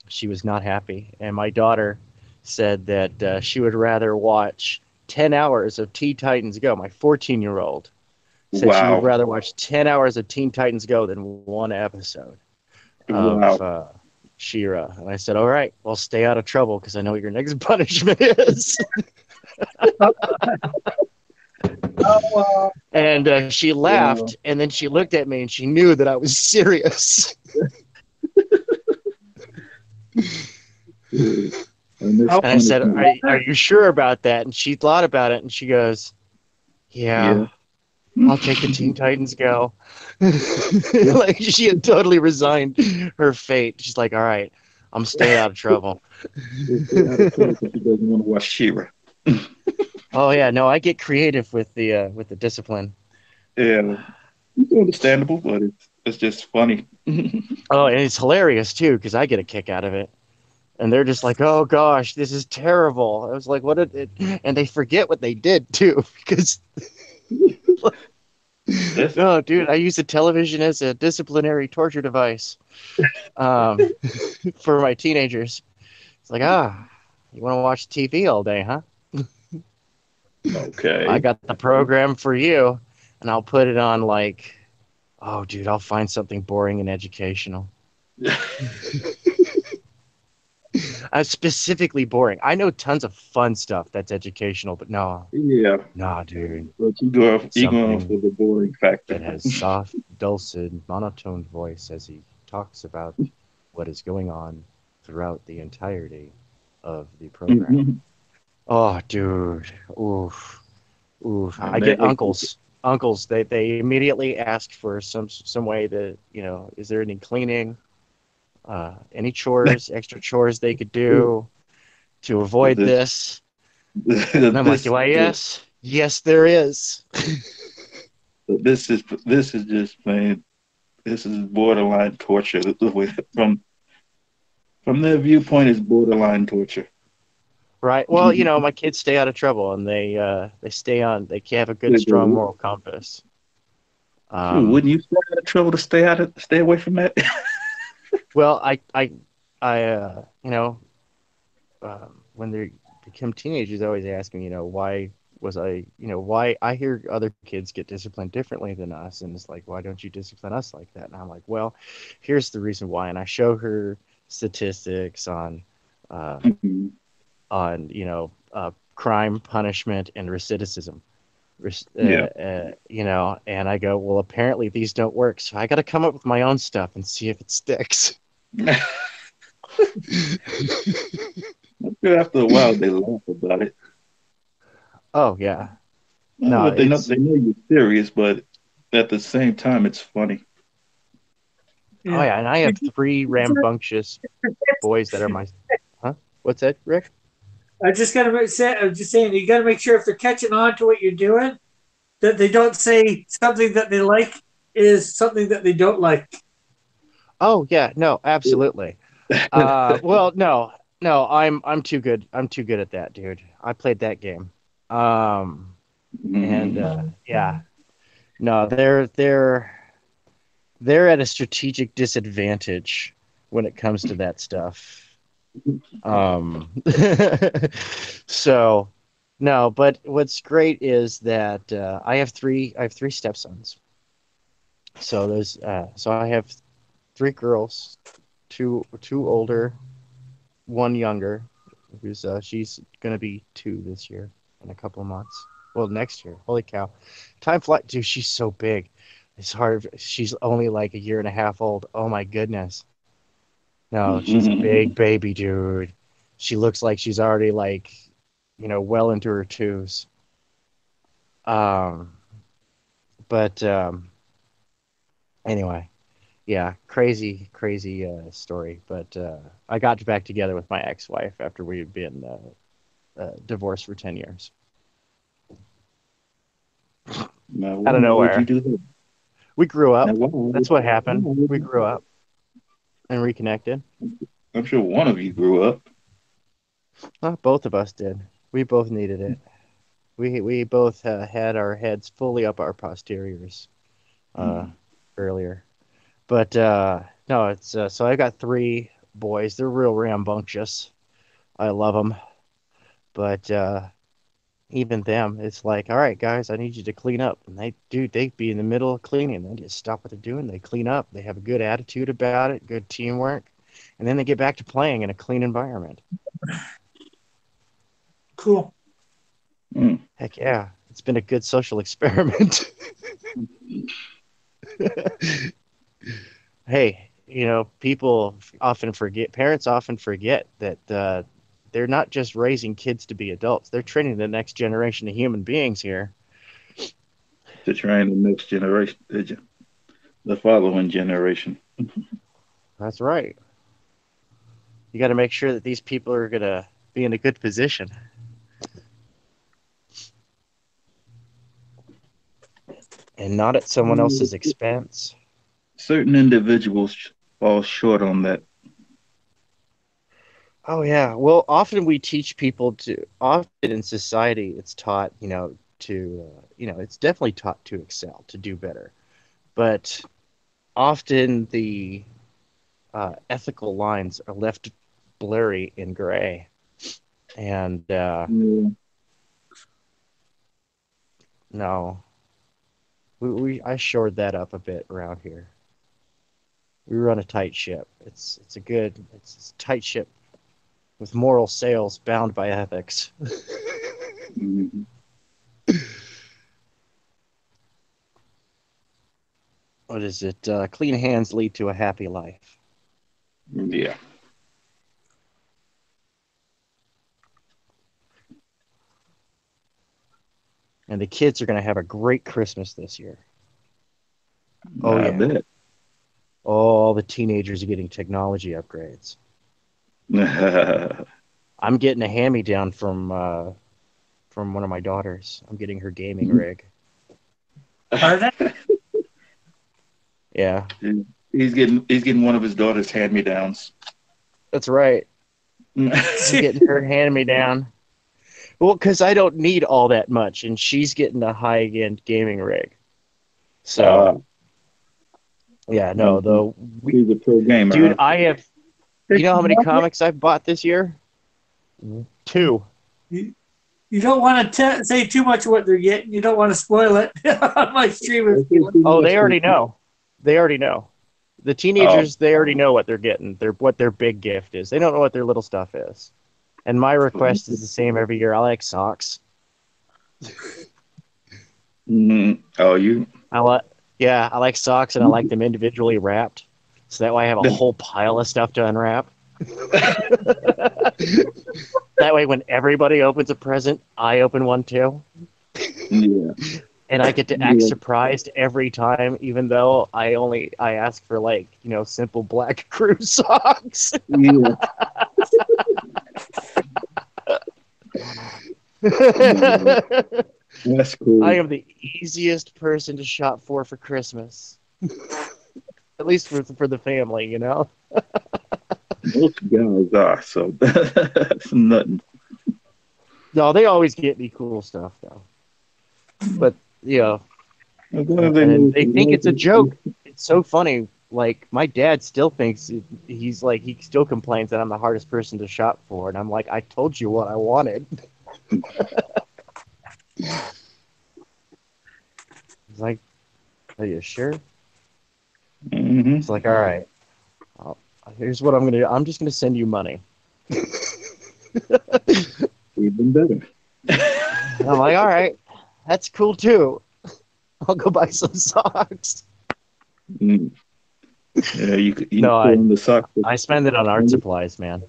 Speaker 3: She was not happy, and my daughter said that she would rather watch 10 hours of Teen Titans Go. My 14-year-old said she would
Speaker 2: Wow.
Speaker 3: rather watch 10 hours of Teen Titans Go than one episode of
Speaker 2: Wow.
Speaker 3: Shira. And I said, all right, well, stay out of trouble because I know what your next punishment is.
Speaker 1: Oh,
Speaker 3: And she
Speaker 2: Wow.
Speaker 3: laughed, and then she looked at me and she knew that I was serious.
Speaker 2: Yeah. And this
Speaker 1: oh,
Speaker 3: And I said,
Speaker 2: punishment.
Speaker 3: are you sure about that? And she thought about it and she goes,
Speaker 2: Yeah.
Speaker 3: yeah, I'll take the Teen Titans Go. Like she had totally resigned her fate. She's like, all right, I'm staying out of trouble.
Speaker 2: Just stay out of trouble because she doesn't want to watch Shira.
Speaker 3: Oh yeah, no, I get creative with the discipline.
Speaker 2: Yeah. It's understandable, but it's just funny.
Speaker 3: Oh, and it's hilarious too because I get a kick out of it. And they're just like, "Oh gosh, this is terrible." I was like, "What did it?" And they forget what they did too, because
Speaker 2: That's
Speaker 3: no, dude, I use the television as a disciplinary torture device um, for my teenagers. It's like, you want to watch TV all day, huh? I
Speaker 2: okay.
Speaker 3: got the program for you, and I'll put it on like, oh, dude, I'll find something boring and educational. Specifically boring. I know tons of fun stuff that's educational, but no,
Speaker 2: Yeah.
Speaker 3: nah, dude,
Speaker 2: But you going for
Speaker 3: something
Speaker 2: the boring factor.
Speaker 3: that has soft, dulcet, monotone voice as he talks about what is going on throughout the entirety of the program.
Speaker 2: And
Speaker 3: Oh, dude, oof, oof. I
Speaker 2: they
Speaker 3: get
Speaker 2: hate it.
Speaker 3: uncles. They immediately ask for some way to, is there any cleaning, any chores, extra chores they could do to avoid
Speaker 2: This
Speaker 3: this. And I'm like,
Speaker 2: this
Speaker 3: do I? Yes, yes, there is.
Speaker 2: this is just plain. This is borderline torture. From their viewpoint, it's borderline torture.
Speaker 3: Right. Well, my kids stay out of trouble, and they stay on. They have a good, strong moral compass.
Speaker 2: Shoot,
Speaker 3: Um,
Speaker 2: wouldn't you stay out of trouble to stay away from that?
Speaker 3: well, when they become teenagers, they always ask me, why was I, why I hear other kids get disciplined differently than us, and it's like, why don't you discipline us like that? And I'm like, well, here's the reason why, and I show her statistics uh,
Speaker 2: Mhm.
Speaker 3: on crime, punishment, and recidivism.
Speaker 2: Yeah.
Speaker 3: And I go, well, apparently these don't work, so I got to come up with my own stuff and see if it sticks.
Speaker 2: After a while, they laugh about it.
Speaker 3: Oh yeah, no,
Speaker 2: But they know you're serious, but at the same time, it's funny.
Speaker 3: oh
Speaker 1: yeah.
Speaker 3: yeah, and I have three rambunctious boys that are my, huh? What's that, Rick?
Speaker 1: I'm just saying, you got to make sure if they're catching on to what you're doing, that they don't say something that they like is something that they don't like.
Speaker 3: Oh yeah, no, absolutely. Well, no, no, I'm too good. I'm too good at that, dude. I played that game. Um, and yeah, no, they're at a strategic disadvantage when it comes to that stuff. Um, so no, but what's great is that I have three stepsons. So I have three girls, two older, one younger, who's she's gonna be 2 this year in a couple of months. Well, next year. Holy cow, time flies, dude. She's so big. It's hard. She's only like a year and a half old. Oh my goodness. No, she's a big baby, dude. She looks like she's already like, well into her twos. Um, but anyway, yeah, crazy, crazy story. But I got back together with my ex-wife after we'd been divorced for 10 years.
Speaker 2: Now,
Speaker 3: Out of
Speaker 2: why would you
Speaker 3: nowhere.
Speaker 2: do that?
Speaker 3: We grew
Speaker 2: Now,
Speaker 3: up.
Speaker 2: why
Speaker 3: That's
Speaker 2: would,
Speaker 3: what
Speaker 2: why
Speaker 3: happened.
Speaker 2: would
Speaker 3: We
Speaker 2: you?
Speaker 3: grew up and reconnected.
Speaker 2: I'm sure one of you grew up.
Speaker 3: Well, both of us did. We both needed it. We both had our heads fully up our posteriors uh,
Speaker 2: Mm.
Speaker 3: earlier. But no, it's so I got three boys. They're real rambunctious. I love them, but even them, it's like, all right, guys, I need you to clean up. And they'd be in the middle of cleaning. They just stop what they're doing. They clean up. They have a good attitude about it, good teamwork, and then they get back to playing in a clean environment.
Speaker 1: Cool.
Speaker 2: Mm.
Speaker 3: Heck yeah, it's been a good social experiment. Hey, people often forget, parents often forget that they're not just raising kids to be adults, they're training the next generation of human beings here.
Speaker 2: To train the next generation, the following generation.
Speaker 3: That's right. You got to make sure that these people are going to be in a good position and not at someone else's expense.
Speaker 2: Certain individuals fall short on that.
Speaker 3: Oh, yeah. Well, often we teach people often in society, it's taught, it's definitely taught to excel, to do better. But often the ethical lines are left blurry and gray. And
Speaker 2: Yeah.
Speaker 3: no, I shored that up a bit around here. We run a tight ship. It's a tight ship with moral sails bound by ethics.
Speaker 2: Mhm.
Speaker 3: What is it? Clean hands lead to a happy life.
Speaker 2: Yeah.
Speaker 3: And the kids are going to have a great Christmas this year. Oh,
Speaker 2: I
Speaker 3: yeah.
Speaker 2: bet.
Speaker 3: All the teenagers are getting technology upgrades. I'm getting a hand-me-down from one of my daughters. I'm getting her gaming rig.
Speaker 1: Are they?
Speaker 3: Yeah,
Speaker 2: he's getting one of his daughter's hand me downs.
Speaker 3: that's right. I'm getting her hand-me-down. Well, because I don't need all that much, and she's getting a high-end gaming rig.
Speaker 2: uh,
Speaker 3: So, yeah, no,
Speaker 2: um,
Speaker 3: though,
Speaker 2: he's a pro gamer,
Speaker 3: dude,
Speaker 2: huh?
Speaker 3: I have, you know how many comics I've bought this year? Two.
Speaker 1: you, you don't want to say too much of what they're getting. You don't want to spoil it on my stream. If you
Speaker 3: Oh, they already know. They already know. The
Speaker 2: Oh,
Speaker 3: teenagers, they already know what they're getting. What their big gift is. They don't know what their little stuff is. And my request is the same every year. I like socks.
Speaker 2: oh, you.
Speaker 3: I like, yeah, I like socks, and I like them individually wrapped, so that way I have a whole pile of stuff to unwrap. That way, when everybody opens a present, I open one too,
Speaker 2: Yeah,
Speaker 3: and I get to act
Speaker 2: yeah,
Speaker 3: surprised every time, even though I ask for like simple black crew socks.
Speaker 2: yeah. No, that's
Speaker 3: I
Speaker 2: cool.
Speaker 3: am the easiest person to shop for Christmas. At least for the family, you know.
Speaker 2: Most guys are, so that's nothing.
Speaker 3: No, they always get me cool stuff though. But you know,
Speaker 2: As long as they
Speaker 3: and
Speaker 2: know
Speaker 3: they think it's a joke. It's so funny. Like my dad still thinks he's like he still complains that I'm the hardest person to shop for, and I'm like, I told you what I wanted. He's like, are you sure? It's
Speaker 2: Mm-hmm.
Speaker 3: like, all right, I'll, here's what I'm gonna do. I'm just gonna send you money.
Speaker 2: Even better.
Speaker 3: And I'm like, all right, that's cool too. I'll go buy some socks.
Speaker 2: Mm. Yeah, you
Speaker 3: No,
Speaker 2: show them the socks.
Speaker 3: I spend it on art supplies, man.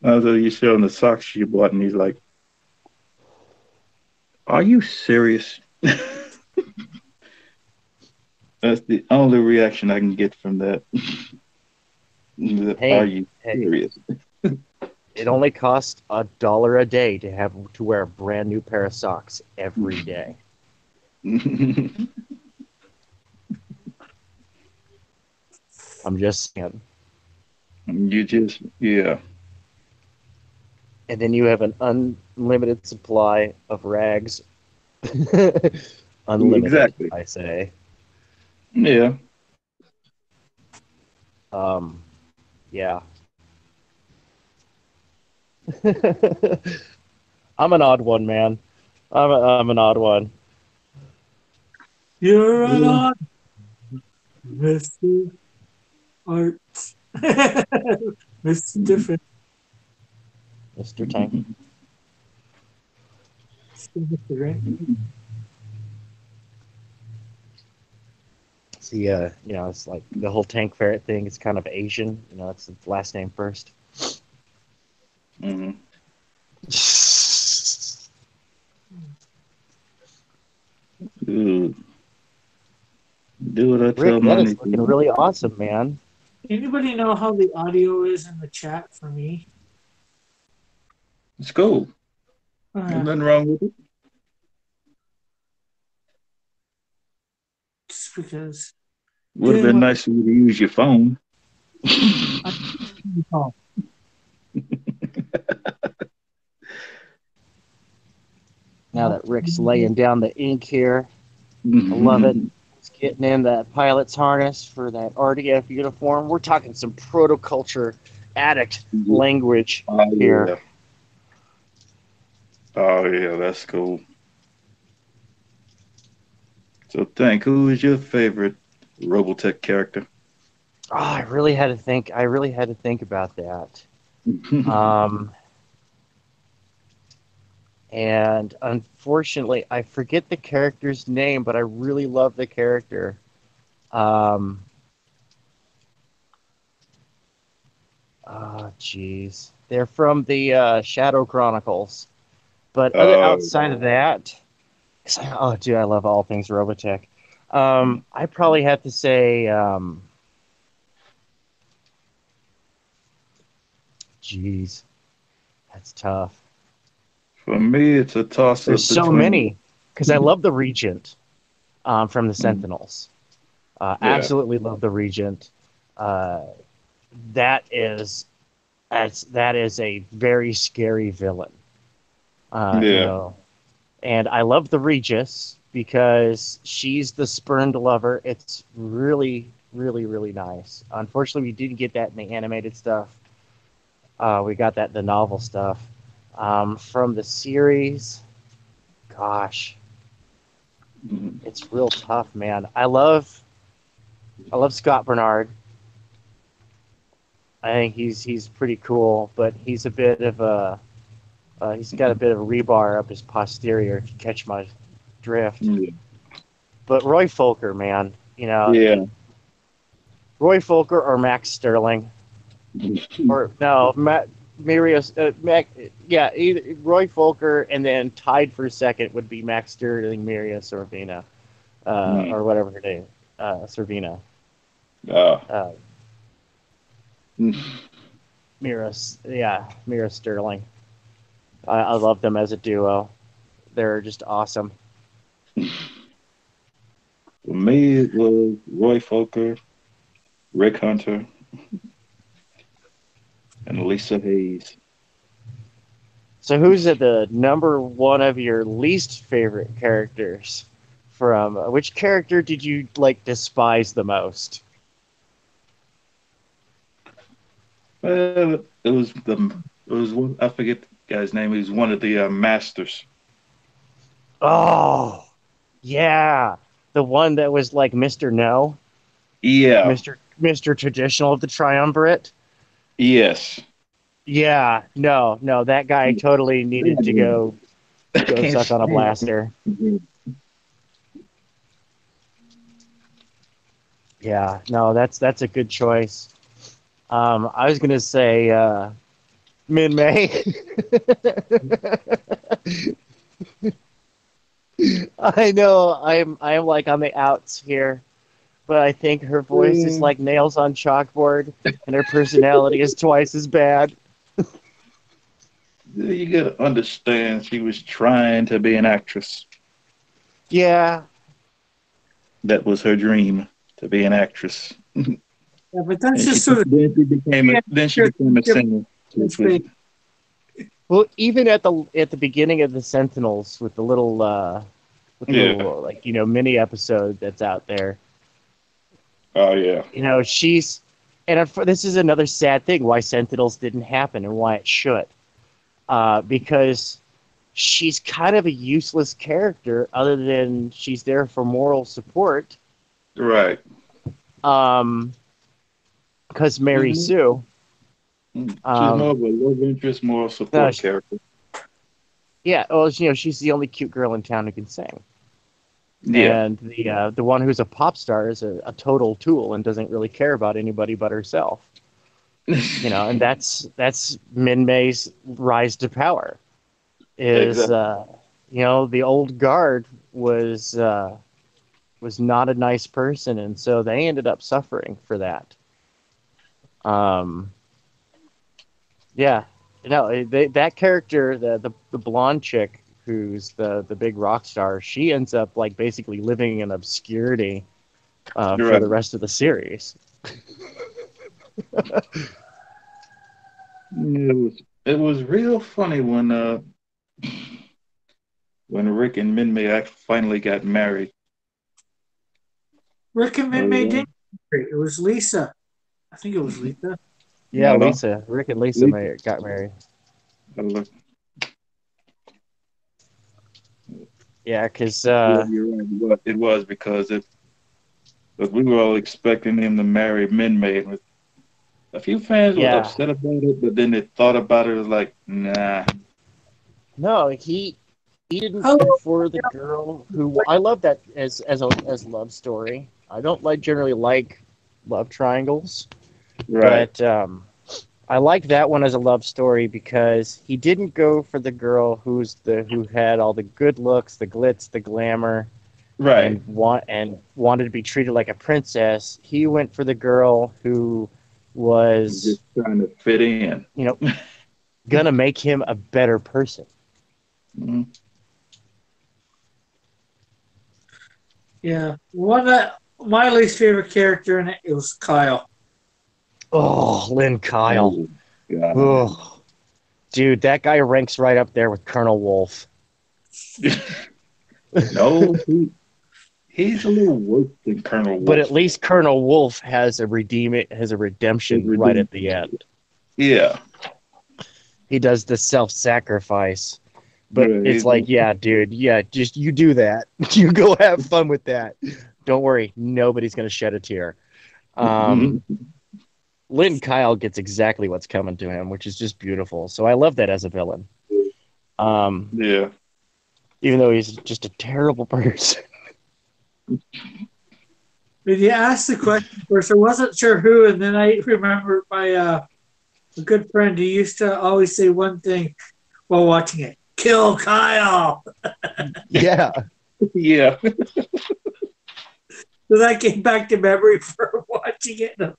Speaker 2: Also, you show him the socks you bought, and he's like, "Are you serious?" That's the only reaction I can get from that. Are
Speaker 3: Hey,
Speaker 2: you
Speaker 3: hey,
Speaker 2: serious?
Speaker 3: it only costs $1 a day to have to wear a brand new pair of socks every day. I'm just saying.
Speaker 2: You just, yeah,
Speaker 3: And then you have an unlimited supply of rags. Unlimited,
Speaker 2: exactly.
Speaker 3: I say.
Speaker 2: Yeah.
Speaker 3: Um, yeah. I'm an odd one, man. I'm an odd one.
Speaker 1: You're an
Speaker 2: Yeah.
Speaker 1: odd Mr. Art. Mr. Different.
Speaker 3: Mr. Tank.
Speaker 1: Still Mr. Right?
Speaker 3: See, it's like the whole tank ferret thing is kind of Asian. You know, it's the last name first.
Speaker 2: Mhm. Dude, do what I tell
Speaker 3: Rick, that
Speaker 2: money
Speaker 3: is
Speaker 2: to.
Speaker 3: looking really awesome, man.
Speaker 1: Anybody know how the audio is in the chat for me?
Speaker 2: It's cool. There's
Speaker 1: Uh,
Speaker 2: nothing wrong with it.
Speaker 1: just because
Speaker 2: Would have
Speaker 1: doing
Speaker 2: been
Speaker 1: what
Speaker 2: nice for you to use your phone.
Speaker 1: I call.
Speaker 3: Now that Rick's laying down the ink here, I love it.
Speaker 2: Mhm.
Speaker 3: He's getting in that pilot's harness for that RDF uniform. We're talking some protoculture addict language
Speaker 2: Oh
Speaker 3: here.
Speaker 2: yeah. Oh yeah, that's cool. So Tank, who is your favorite Robotech character?
Speaker 3: Oh, I really had to think. I really had to think about that. Um, and unfortunately, I forget the character's name, but I really love the character. Um, oh, jeez, they're from the Shadow Chronicles. But other
Speaker 2: uh,
Speaker 3: outside of that, oh, dude, I love all things Robotech. I probably have to say, jeez, that's tough.
Speaker 2: for me, it's a toss
Speaker 3: There's
Speaker 2: up
Speaker 3: so
Speaker 2: between.
Speaker 3: many because I love the Regent from the Sentinels.
Speaker 2: Yeah,
Speaker 3: Absolutely love the Regent. Uh, that is that is a very scary villain. You
Speaker 2: yeah,
Speaker 3: know, and I love the Regis because she's the spurned lover. It's really, really, really nice. Unfortunately, we didn't get that in the animated stuff. We got that in the novel stuff. From the series, gosh,
Speaker 2: Mhm.
Speaker 3: it's real tough, man. I love Scott Bernard. I think he's pretty cool, but he's a bit of a he's got a bit of a rebar up his posterior. If you catch my drift.
Speaker 2: Yeah,
Speaker 3: But Roy Folker, man, you know,
Speaker 2: yeah.
Speaker 3: Roy Folker or Max Sterling, or no, Marius, yeah, either Roy Folker, and then tied for second would be Max Sterling, Maria Sorvina,
Speaker 2: Mm.
Speaker 3: or whatever her name, Sorvina,
Speaker 2: Ah.
Speaker 3: uh, Mira Sterling. I love them as a duo. They're just awesome.
Speaker 2: For me, it was Roy Fokker, Rick Hunter, and Lisa Hayes.
Speaker 3: So, who's at the number one of your least favorite characters? From which character did you like despise the most?
Speaker 2: It was one, I forget the guy's name. He was one of the masters.
Speaker 3: Oh, yeah, the one that was like Mr. No,
Speaker 2: Yeah.
Speaker 3: Mr. Traditional of the Triumvirate.
Speaker 2: Yes.
Speaker 3: Yeah, no, no, that guy totally needed to
Speaker 2: I
Speaker 3: go
Speaker 2: can't
Speaker 3: suck on a
Speaker 2: stand
Speaker 3: blaster.
Speaker 2: him.
Speaker 3: Yeah, no, that's a good choice. I was gonna say Min May. I know I'm like on the outs here, but I think her voice is like nails on chalkboard, and her personality is twice as bad.
Speaker 2: You gotta understand, she was trying to be an actress.
Speaker 3: Yeah,
Speaker 2: That was her dream, to be an actress.
Speaker 1: Yeah, but that's
Speaker 2: And
Speaker 1: just sort of yeah,
Speaker 2: then she became a singer, which was
Speaker 3: well, even at the beginning of the Sentinels with the
Speaker 2: yeah.
Speaker 3: little like mini episode that's out there,
Speaker 2: Oh yeah.
Speaker 3: she's this is another sad thing why Sentinels didn't happen and why it should, because she's kind of a useless character other than she's there for moral support.
Speaker 2: Right.
Speaker 3: Um, because Mary
Speaker 2: She's
Speaker 3: Sue,
Speaker 2: she's more
Speaker 3: um,
Speaker 2: of a love interest, moral
Speaker 3: no,
Speaker 2: support character.
Speaker 3: yeah, well, she's the only cute girl in town who can sing,
Speaker 2: Yeah.
Speaker 3: and the one who's a pop star is a total tool and doesn't really care about anybody but herself. And that's Min May's rise to power. Is
Speaker 2: Exactly.
Speaker 3: the old guard was not a nice person, and so they ended up suffering for that. Um, yeah, that character, the blonde chick who's the big rock star, she ends up like basically living in obscurity for
Speaker 2: Right.
Speaker 3: the rest of the series.
Speaker 2: It was real funny when Rick and Minmay finally got married.
Speaker 1: recommend me
Speaker 2: Uh,
Speaker 1: didn't. It was Lisa. I think it was Lisa.
Speaker 3: Yeah,
Speaker 2: no, no.
Speaker 3: Rick and Lisa
Speaker 2: Lisa.
Speaker 3: got married.
Speaker 2: Uh,
Speaker 3: Yeah, because
Speaker 2: yeah, you're right. It was because we were all expecting him to marry Minmay. A few fans were
Speaker 3: yeah,
Speaker 2: upset about it, but then they thought about it. It was like, nah.
Speaker 3: no, he didn't
Speaker 1: How
Speaker 3: go for the girl who I love that as love story. I don't generally like love triangles,
Speaker 2: Right.
Speaker 3: but I like that one as a love story because he didn't go for the girl who had all the good looks, the glitz, the glamour,
Speaker 2: Right.
Speaker 3: and wanted to be treated like a princess. He went for the girl who was
Speaker 2: Just trying to fit in.
Speaker 3: you know gonna make him a better person.
Speaker 2: Mhm.
Speaker 1: yeah, one that my least favorite character in it was Kyle.
Speaker 3: Oh, Lynn Kyle.
Speaker 2: Oh, God.
Speaker 3: Oh, dude, that guy ranks right up there with Colonel Wolf.
Speaker 2: No, he's a little worse than Colonel
Speaker 3: But at
Speaker 2: Wolf.
Speaker 3: least Colonel Wolf has a
Speaker 2: His
Speaker 3: redemption right
Speaker 2: redeemed.
Speaker 3: at the end.
Speaker 2: Yeah.
Speaker 3: He does the self-sacrifice. But
Speaker 2: Yeah,
Speaker 3: it's like, yeah, dude, yeah, just you do that. You go have fun with that. Don't worry, nobody's gonna shed a tear. Um, Lynn Kyle gets exactly what's coming to him, which is just beautiful. So I love that as a villain. Um,
Speaker 2: yeah.
Speaker 3: even though he's just a terrible person.
Speaker 1: But you asked the question first, I wasn't sure who, and then I remember my a good friend who used to always say one thing while watching it: "Kill Kyle."
Speaker 3: Yeah.
Speaker 2: Yeah.
Speaker 1: So that came back to memory for watching it.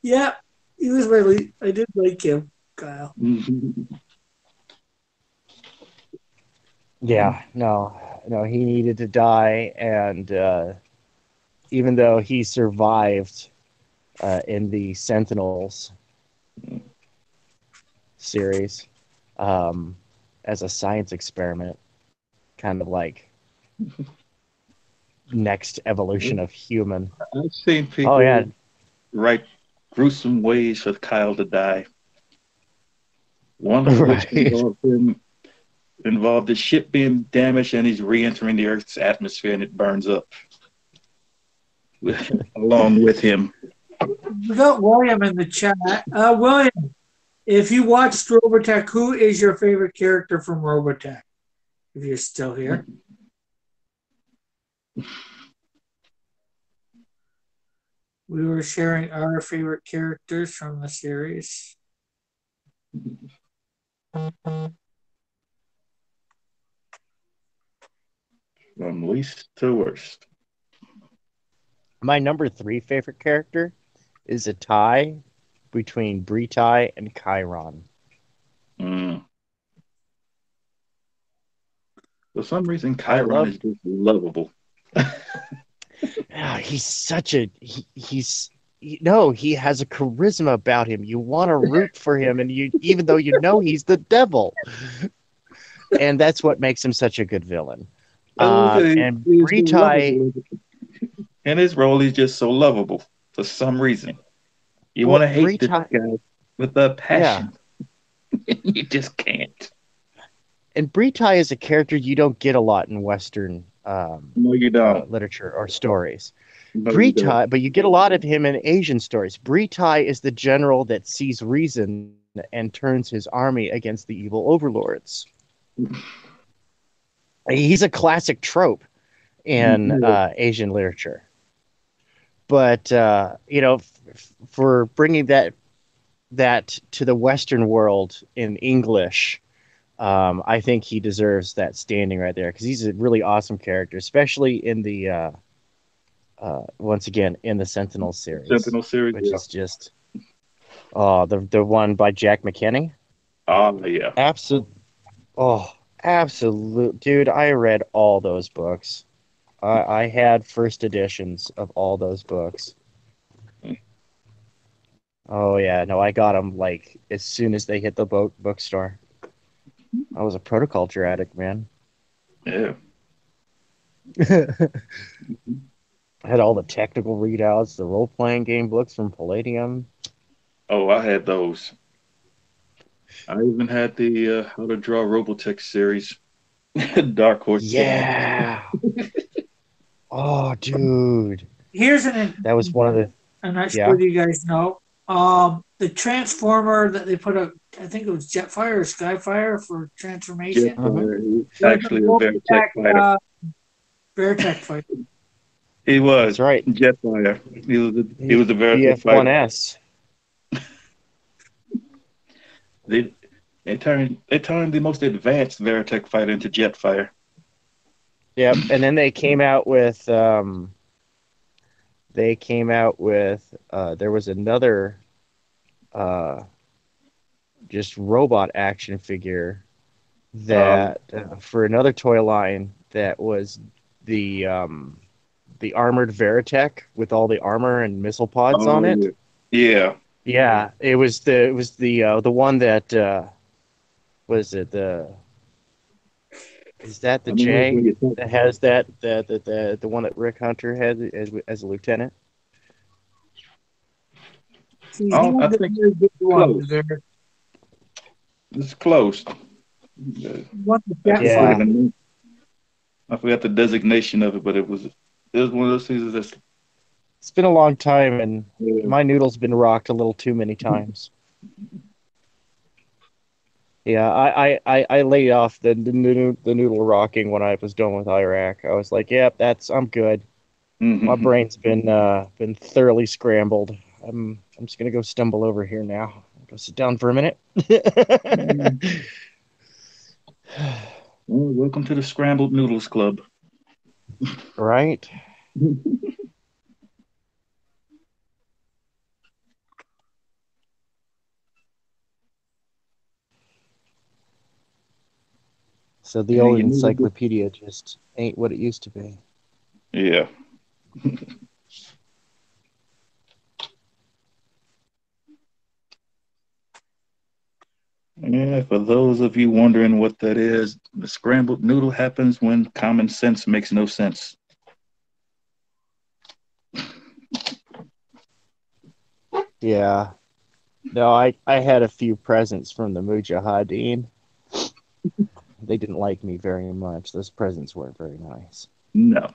Speaker 1: Yeah, he was my least. I did like him, Kyle.
Speaker 3: Yeah, no, no, he needed to die, and even though he survived in the Sentinels series um, as a science experiment, kind of like next evolution of human.
Speaker 2: I've seen
Speaker 3: Oh yeah,
Speaker 2: people write gruesome ways for Kyle to die. One of which
Speaker 3: right.
Speaker 2: involved the ship being damaged and he's re-entering the Earth's atmosphere and it burns up along with him.
Speaker 1: We got William in the chat. William, if you watched Robotech, who is your favorite character from Robotech? If you're still here, we were sharing our favorite characters from the series.
Speaker 2: From least to worst.
Speaker 3: My number three favorite character is a tie between Britai and Chiron.
Speaker 2: Mm. For some reason,
Speaker 3: I
Speaker 2: Chiron
Speaker 3: love.
Speaker 2: is just lovable.
Speaker 3: He's such a he's no, he has a charisma about him. You want to root for him, and you even though you know he's the devil, and that's what makes him such a good villain. And
Speaker 2: He's so
Speaker 3: Britai,
Speaker 2: lovable. In his role, he's just so lovable for some reason. You want
Speaker 3: well,
Speaker 2: to hate this
Speaker 3: Britai,
Speaker 2: guy with a
Speaker 3: yeah,
Speaker 2: passion. You just can't.
Speaker 3: and Britai is a character you don't get a lot in Western
Speaker 2: No, you don't.
Speaker 3: literature or stories.
Speaker 2: No, you don't.
Speaker 3: Britai, but you get a lot of him in Asian stories. Britai is the general that sees reason and turns his army against the evil overlords. He's a classic trope in
Speaker 2: Yeah.
Speaker 3: Asian literature. But for bringing that to the Western world in English, I think he deserves that standing right there because he's a really awesome character, especially in the once again in the Sentinel series,
Speaker 2: Sentinel series,
Speaker 3: which
Speaker 2: yeah.
Speaker 3: is just the one by Jack McKinney.
Speaker 2: Oh, yeah.
Speaker 3: Absolute, oh, absolute, dude! I read all those books. I had first editions of all those books. Oh yeah, no, I got them like as soon as they hit the bookstore. I was a protoculture addict, man.
Speaker 2: Yeah.
Speaker 3: I had all the technical readouts, the role playing game books from Palladium.
Speaker 2: Oh, I had those. I even had the How to Draw Robotech series. Dark Horse Games.
Speaker 3: Yeah. Oh, dude,
Speaker 1: Here's an
Speaker 3: that was
Speaker 1: interesting
Speaker 3: one of
Speaker 1: fact.
Speaker 3: the.
Speaker 1: I'm not sure
Speaker 3: Yeah.
Speaker 1: if you guys know. The transformer that they put up, I think it was Jetfire or Skyfire for transformation.
Speaker 3: Hmm.
Speaker 2: Jetfire. He's
Speaker 1: It was
Speaker 2: actually
Speaker 1: a
Speaker 2: a Veritech
Speaker 1: Robotech
Speaker 2: fighter.
Speaker 1: Veritech fighter.
Speaker 2: He was
Speaker 3: That's right.
Speaker 2: Jetfire. He was a Veritech fighter.
Speaker 3: BF1S.
Speaker 2: They they turned the most advanced Veritech fighter into Jetfire.
Speaker 3: Yep. And then they came out with there was another uh just robot action figure
Speaker 2: Um,
Speaker 3: that for another toy line that was the armored Veritech with all the armor and missile pods on
Speaker 2: oh
Speaker 3: it.
Speaker 2: yeah, yeah.
Speaker 3: Yeah, it was the one that was it the is that the
Speaker 2: I know which one
Speaker 3: J
Speaker 2: you're talking
Speaker 3: that
Speaker 2: about.
Speaker 3: has that the one that Rick Hunter had as a lieutenant?
Speaker 1: See, he was
Speaker 2: I
Speaker 1: a
Speaker 2: think
Speaker 1: very good one.
Speaker 2: close. It's close.
Speaker 1: One the
Speaker 2: I forget
Speaker 3: Yeah,
Speaker 1: Jetfire.
Speaker 2: the name. I forgot the designation of it, but it was one of those things that's
Speaker 3: it's been a long time, and
Speaker 2: yeah.
Speaker 3: my noodle's been rocked a little too many times. Yeah, I laid off the noodle rocking when I was done with Iraq. I was like, yep, I'm good. My
Speaker 2: Mhm.
Speaker 3: brain's been thoroughly scrambled. I'm just gonna go stumble over here now. Go sit down for a minute.
Speaker 2: Well, welcome to the Scrambled Noodles Club.
Speaker 3: Right? So the
Speaker 2: And
Speaker 3: old
Speaker 2: you know,
Speaker 3: encyclopedia just ain't what it used to be.
Speaker 2: yeah. Yeah, for those of you wondering what that is, the scrambled noodle happens when common sense makes no sense.
Speaker 3: Yeah. No, I had a few presents from the Mujahideen. They didn't like me very much. Those presents weren't very nice.
Speaker 2: No.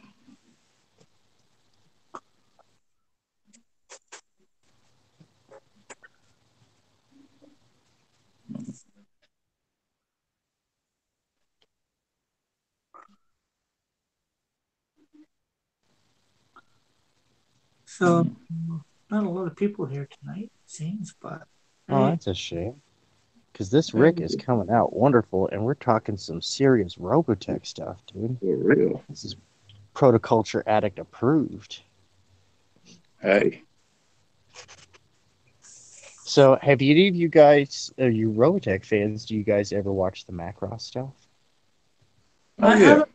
Speaker 1: So not a lot of people here tonight, it seems, but
Speaker 3: Oh,
Speaker 1: hey,
Speaker 3: that's a shame. Because this
Speaker 2: For
Speaker 3: Rick is coming out wonderful, and we're talking some serious Robotech stuff, dude.
Speaker 2: real.
Speaker 3: This is Protoculture Addict approved.
Speaker 2: Hey.
Speaker 3: So, have any of you guys, you Robotech fans, do you guys ever watch the Macross stuff?
Speaker 2: Oh
Speaker 1: I
Speaker 2: yeah.
Speaker 1: haven't.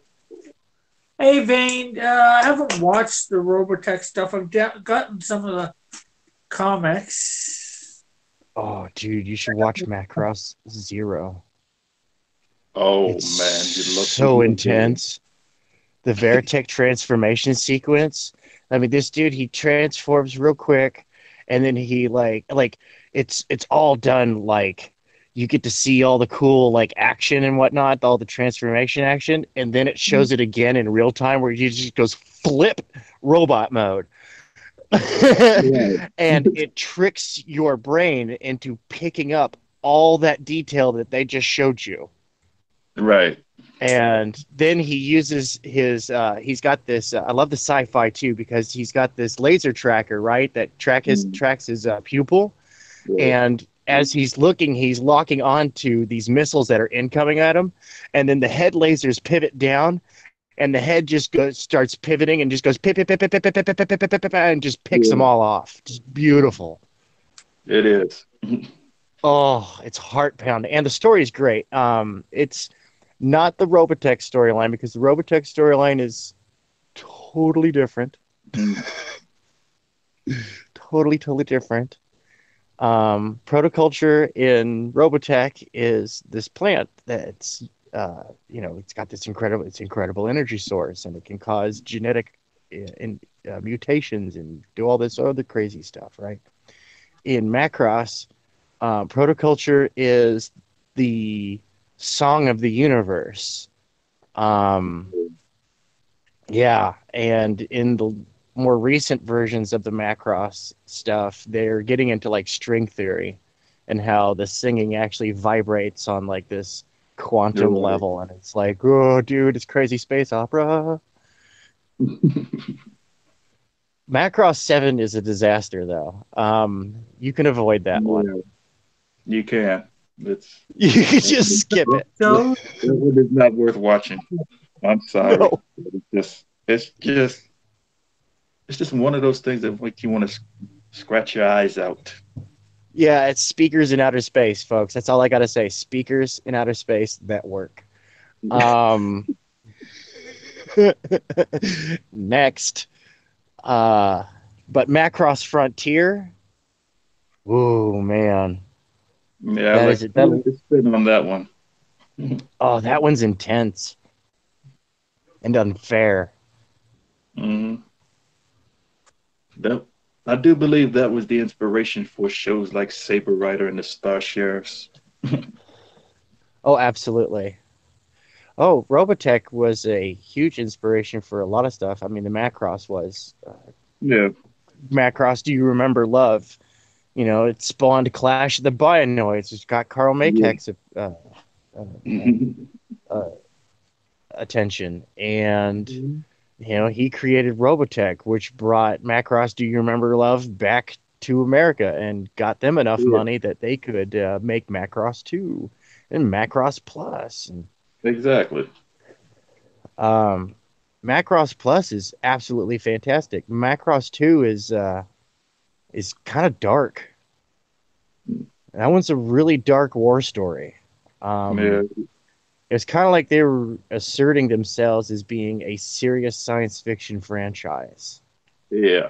Speaker 1: Hey, Vane, I haven't watched the Robotech stuff. I've gotten some of the comics.
Speaker 3: Oh, dude, you should watch Macross Zero.
Speaker 2: Oh
Speaker 3: It's
Speaker 2: man, you'd
Speaker 3: so
Speaker 2: love that.
Speaker 3: intense. The Veritech transformation sequence. I mean, this dude he transforms real quick, and then he it's all done like you get to see all the cool like action and whatnot, all the transformation action, and then it shows it again in real time where he just goes flip robot mode.
Speaker 2: Right.
Speaker 3: And it tricks your brain into picking up all that detail that they just showed you.
Speaker 2: Right.
Speaker 3: And then he uses he's got this I love the sci-fi too because he's got this laser tracker, right, that
Speaker 2: Mm,
Speaker 3: tracks his pupil.
Speaker 2: right.
Speaker 3: And as he's looking, he's locking onto these missiles that are incoming at him, and then the head lasers pivot down, and the head just goes starts pivoting and just goes pip pip pip pip pip pip pip pip pip pip pip and just picks them
Speaker 2: Yeah.
Speaker 3: all off. Just beautiful.
Speaker 2: It is.
Speaker 3: Oh, it's heart pounding, and the story is great. It's not the Robotech storyline because the Robotech storyline is totally different,
Speaker 2: Mm,
Speaker 3: totally different. Protoculture in Robotech is this plant that's it's got this incredible energy source, and it can cause genetic mutations and do all this other crazy stuff, right? In Macross, Protoculture is the song of the universe. Um, yeah, and in the more recent versions of the Macross stuff, they're getting into like string theory and how the singing actually vibrates on like this
Speaker 2: you're
Speaker 3: quantum
Speaker 2: right.
Speaker 3: level, and it's like, oh, dude, it's crazy space opera. Macross 7 is a disaster, though. You can avoid that one.
Speaker 2: Yeah, you can. It's
Speaker 3: You can
Speaker 2: that
Speaker 3: just skip it.
Speaker 1: So,
Speaker 2: one is not worth watching. I'm sorry.
Speaker 3: No.
Speaker 2: It's just one of those things that make you want to scratch your eyes out.
Speaker 3: Yeah, it's speakers in outer space, folks. That's all I gotta say. Speakers in outer space that work. Um, next, uh, but Macross Frontier. Oh man,
Speaker 2: Yeah,
Speaker 3: that is it.
Speaker 2: I
Speaker 3: That
Speaker 2: like to spin on that one.
Speaker 3: oh, that one's intense and unfair.
Speaker 2: Mhm. That I do believe that was the inspiration for shows like Saber Rider and the Star Sheriffs.
Speaker 3: Oh, absolutely. Oh, Robotech was a huge inspiration for a lot of stuff. I mean, the Macross was.
Speaker 2: Yeah.
Speaker 3: Macross, do you remember Love? You know, it spawned Clash of the Bionoids. It's got Carl
Speaker 2: Yeah.
Speaker 3: Maytek's uh, uh, uh, attention, and he created Robotech, which brought Macross. Do you remember Love back to America and got them enough
Speaker 2: Yeah.
Speaker 3: money that they could make Macross 2 and Macross Plus. And
Speaker 2: Exactly.
Speaker 3: um, Macross Plus is absolutely fantastic. Macross 2 is kind of dark. That one's a really dark war story.
Speaker 2: Yeah.
Speaker 3: Um, It's kind of like they were asserting themselves as being a serious science fiction franchise.
Speaker 2: Yeah.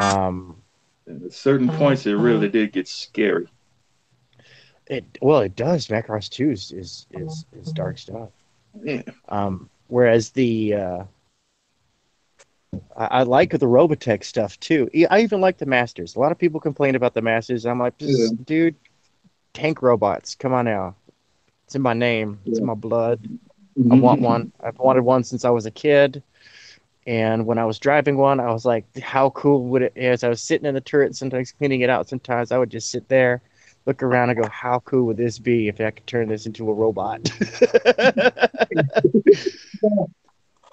Speaker 3: Um,
Speaker 2: And at certain points, it really did get scary.
Speaker 3: it does. Macross 2 is dark stuff.
Speaker 2: Yeah.
Speaker 3: Whereas I like the Robotech stuff too. I even like the Masters. A lot of people complain about the Masters. I'm like,
Speaker 2: Yeah.
Speaker 3: just dude, tank robots. Come on now. It's in my name. It's in
Speaker 2: Yeah.
Speaker 3: my blood. I want one. I've wanted one since I was a kid. And when I was driving one, I was like, how cool would it is? I was sitting in the turret, sometimes cleaning it out. Sometimes I would just sit there, look around and go, how cool would this be if I could turn this into a robot?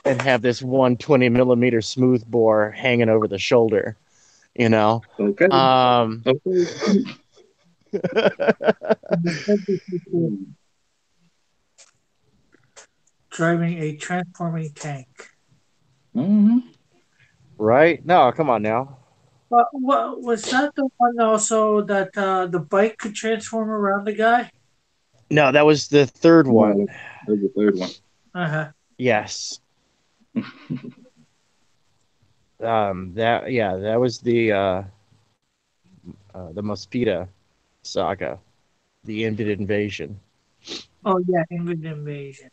Speaker 3: And have this 120 millimeter smooth bore hanging over the shoulder, you know?
Speaker 2: Okay.
Speaker 3: Um,
Speaker 2: Okay.
Speaker 1: Driving a transforming tank.
Speaker 2: Mm-hmm.
Speaker 3: right? No, come on now.
Speaker 1: What was that the one also that the bike could transform around the guy?
Speaker 3: No, that was the third one.
Speaker 2: No, that's the third one.
Speaker 1: Uh-huh.
Speaker 3: Yes. That was the Mosquito saga, the Infinite Invasion.
Speaker 1: Oh yeah, England invasion.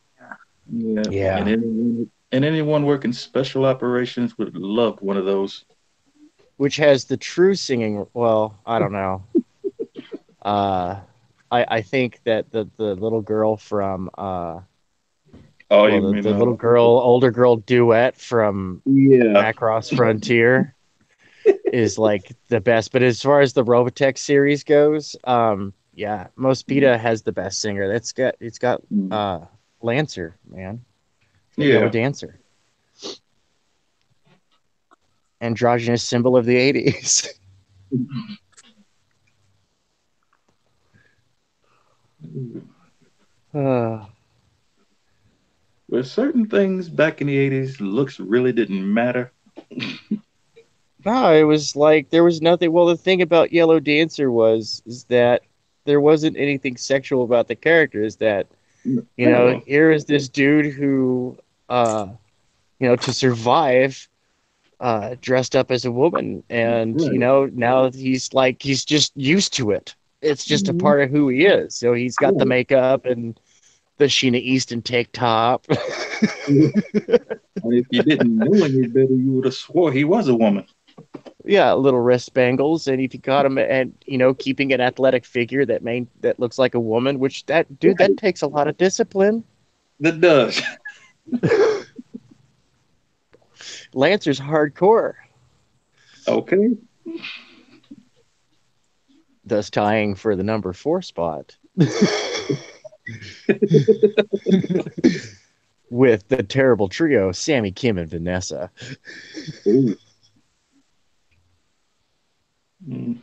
Speaker 1: Yeah.
Speaker 2: Yeah.
Speaker 3: Yeah.
Speaker 2: And anyone working special operations would love one of those.
Speaker 3: Which has the true singing. Well, I don't know. Uh, I think that the little girl from
Speaker 2: Oh, you
Speaker 3: well,
Speaker 2: mean
Speaker 3: the little girl, older girl duet from
Speaker 2: yeah.
Speaker 3: Macross Frontier is like the best. But as far as the Robotech series goes, yeah, Mosquito has the best singer. It's got
Speaker 2: Mm.
Speaker 3: Lancer, man. It's got Yellow
Speaker 2: Yeah.
Speaker 3: Dancer, androgynous symbol of the '80s. uh,
Speaker 2: With certain things back in the 80s, looks really didn't matter.
Speaker 3: No, it was like there was nothing. Well, the thing about Yellow Dancer was is that there wasn't anything sexual about the character. Is that
Speaker 2: No.
Speaker 3: here is this dude who, uh, to survive, dressed up as a woman, and
Speaker 2: Right.
Speaker 3: now he's just used to it. It's just a
Speaker 2: Mhm.
Speaker 3: part of who he is. So he's got the
Speaker 2: Right.
Speaker 3: makeup and the Sheena Easton tank top.
Speaker 2: And if you didn't know any better, you would have swore he was a woman.
Speaker 3: Yeah, little wrist bangles, and if you got him, and keeping an athletic figure that looks like a woman, which that
Speaker 2: Right.
Speaker 3: takes a lot of discipline.
Speaker 2: That does.
Speaker 3: Lancer's hardcore,
Speaker 2: Okay.
Speaker 3: thus tying for the number 4 spot with the terrible trio Sammy, Kim, and Vanessa.
Speaker 2: Ooh. Mm.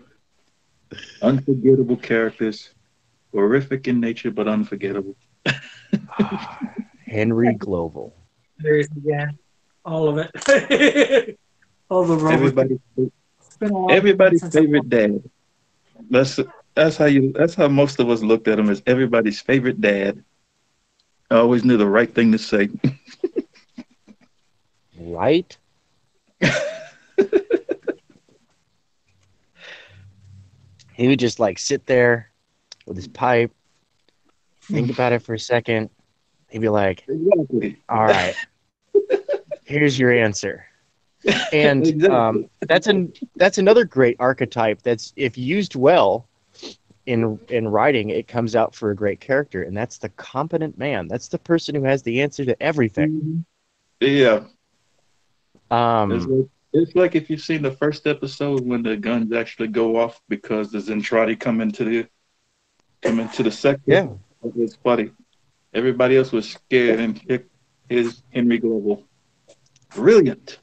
Speaker 2: Unforgettable characters, horrific in nature, but unforgettable.
Speaker 3: Henry Global.
Speaker 1: There's again all of it. All the robots.
Speaker 2: Everybody,
Speaker 1: It's been a long time
Speaker 2: everybody's
Speaker 1: since I've
Speaker 2: favorite dad. That's that's how most of us looked at him as everybody's favorite dad. I always knew the right thing to say.
Speaker 3: Right? He would just like sit there with his pipe, think about it for a second. He'd be like,
Speaker 2: Exactly.
Speaker 3: all right, here's your answer. And
Speaker 2: Exactly.
Speaker 3: that's another great archetype that's if used well in writing, it comes out for a great character, and that's the competent man. That's the person who has the answer to everything.
Speaker 2: Mhm. Yeah. It's
Speaker 3: Um,
Speaker 2: like, it's like if you've seen the first episode when the guns actually go off because the Zentradi come into the sector.
Speaker 3: yeah,
Speaker 2: It's funny. Everybody else was scared and his Henry Global. Brilliant.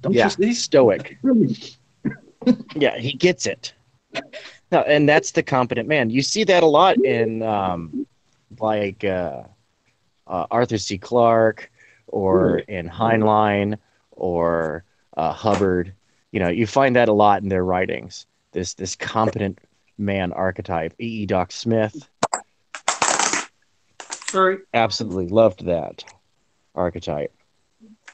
Speaker 2: Don't you
Speaker 3: yeah,
Speaker 2: see?
Speaker 3: stoic.
Speaker 2: Brilliant.
Speaker 3: Yeah, he gets it. No, and that's the competent man. You see that a lot in like Arthur C. Clarke or
Speaker 2: Yeah.
Speaker 3: in Heinlein or Hubbard. You find that a lot in their writings. This competent man archetype. E. Doc Smith.
Speaker 1: Sorry.
Speaker 3: Absolutely loved that archetype.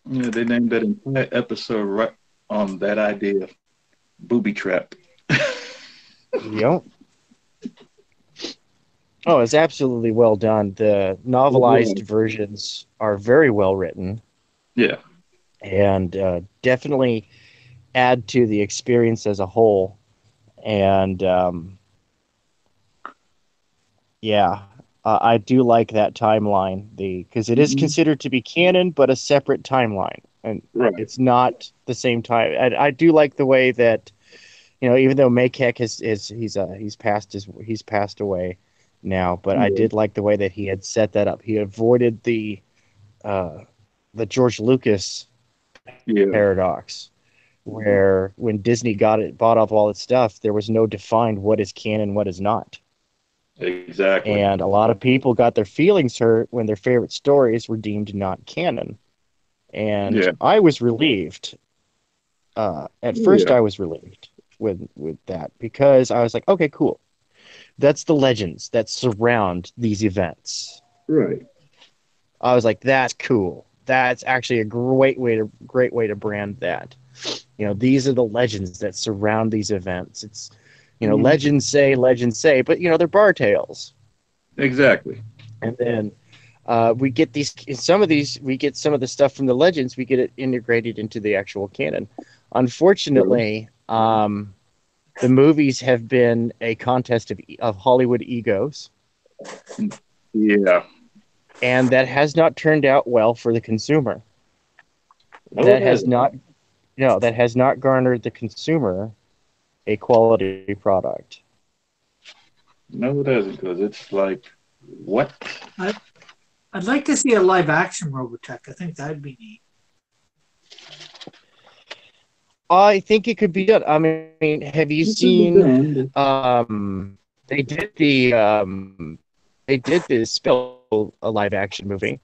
Speaker 2: Yeah, they named that entire episode right on that idea, booby trap.
Speaker 3: Yep. Oh, it's absolutely well done. The
Speaker 2: It
Speaker 3: novelized
Speaker 2: was.
Speaker 3: versions are very well written
Speaker 2: Yeah,
Speaker 3: and definitely add to the experience as a whole. And yeah, I do like that timeline. The because it is
Speaker 2: hmm,
Speaker 3: considered to be canon, but a separate timeline, and
Speaker 2: right.
Speaker 3: it's not the same time. I do like the way that even though Maykek is he's passed away now, but I
Speaker 2: Yeah,
Speaker 3: did like the way that he had set that up. He avoided uh, the George Lucas
Speaker 2: yeah,
Speaker 3: paradox, where when Disney bought off all its stuff, there was no defined what is canon, what is not.
Speaker 2: exactly.
Speaker 3: And a lot of people got their feelings hurt when their favorite stories were deemed not canon. And
Speaker 2: Yeah,
Speaker 3: I was relieved. At first,
Speaker 2: yeah,
Speaker 3: I was relieved with that because I was like, okay, cool. That's the legends that surround these events.
Speaker 2: right.
Speaker 3: I was like, that's cool. That's actually a great way to brand that. These are the legends that surround these events. It's
Speaker 2: Hmm.
Speaker 3: legends say, but they're bar tales.
Speaker 2: Exactly.
Speaker 3: And then we get we get some of the stuff from the legends, we get it integrated into the actual canon.
Speaker 2: True.
Speaker 3: Unfortunately, the movies have been a contest of Hollywood egos,
Speaker 2: Yeah.
Speaker 3: and that has not turned out well for the consumer.
Speaker 2: No, it
Speaker 3: That has
Speaker 2: hasn't.
Speaker 3: not, no, that has not garnered the consumer a quality product.
Speaker 2: No, it hasn't, because it's like, what?
Speaker 1: I, I'd like to see a live action Robotech. I think that'd be neat.
Speaker 3: I think it could be done. I mean, have you
Speaker 2: It could be
Speaker 3: seen?
Speaker 2: done.
Speaker 3: They did the Spill a live action movie,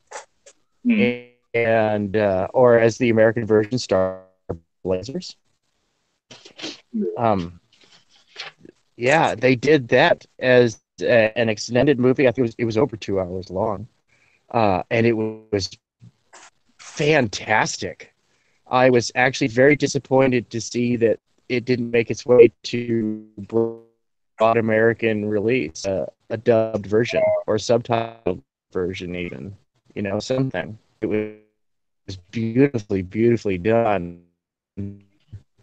Speaker 2: Mm.
Speaker 3: and or as the American version, Star Blazers. Um, yeah, they did that as an extended movie. I think it was over 2 hours long, and it was fantastic. I was actually very disappointed to see that it didn't make its way to broad American release, a dubbed version or subtitled version, even something. It was beautifully done.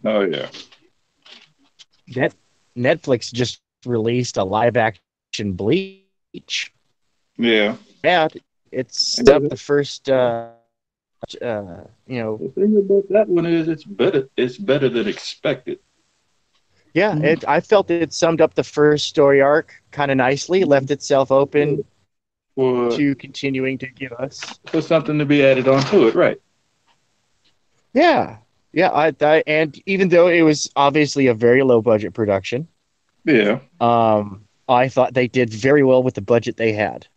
Speaker 2: Oh, yeah.
Speaker 3: Net Netflix just released a live action Bleach.
Speaker 2: Yeah.
Speaker 3: Yeah, it's
Speaker 2: And
Speaker 3: up the first.
Speaker 2: the thing about that one is it's better. It's better than expected.
Speaker 3: Yeah,
Speaker 2: Mm.
Speaker 3: I felt it summed up the first story arc kind of nicely, left itself open
Speaker 2: For
Speaker 3: to continuing to give us.
Speaker 2: for something to be added onto it, right?
Speaker 3: Yeah, yeah. And even though it was obviously a very low budget production,
Speaker 2: Yeah.
Speaker 3: I thought they did very well with the budget they had.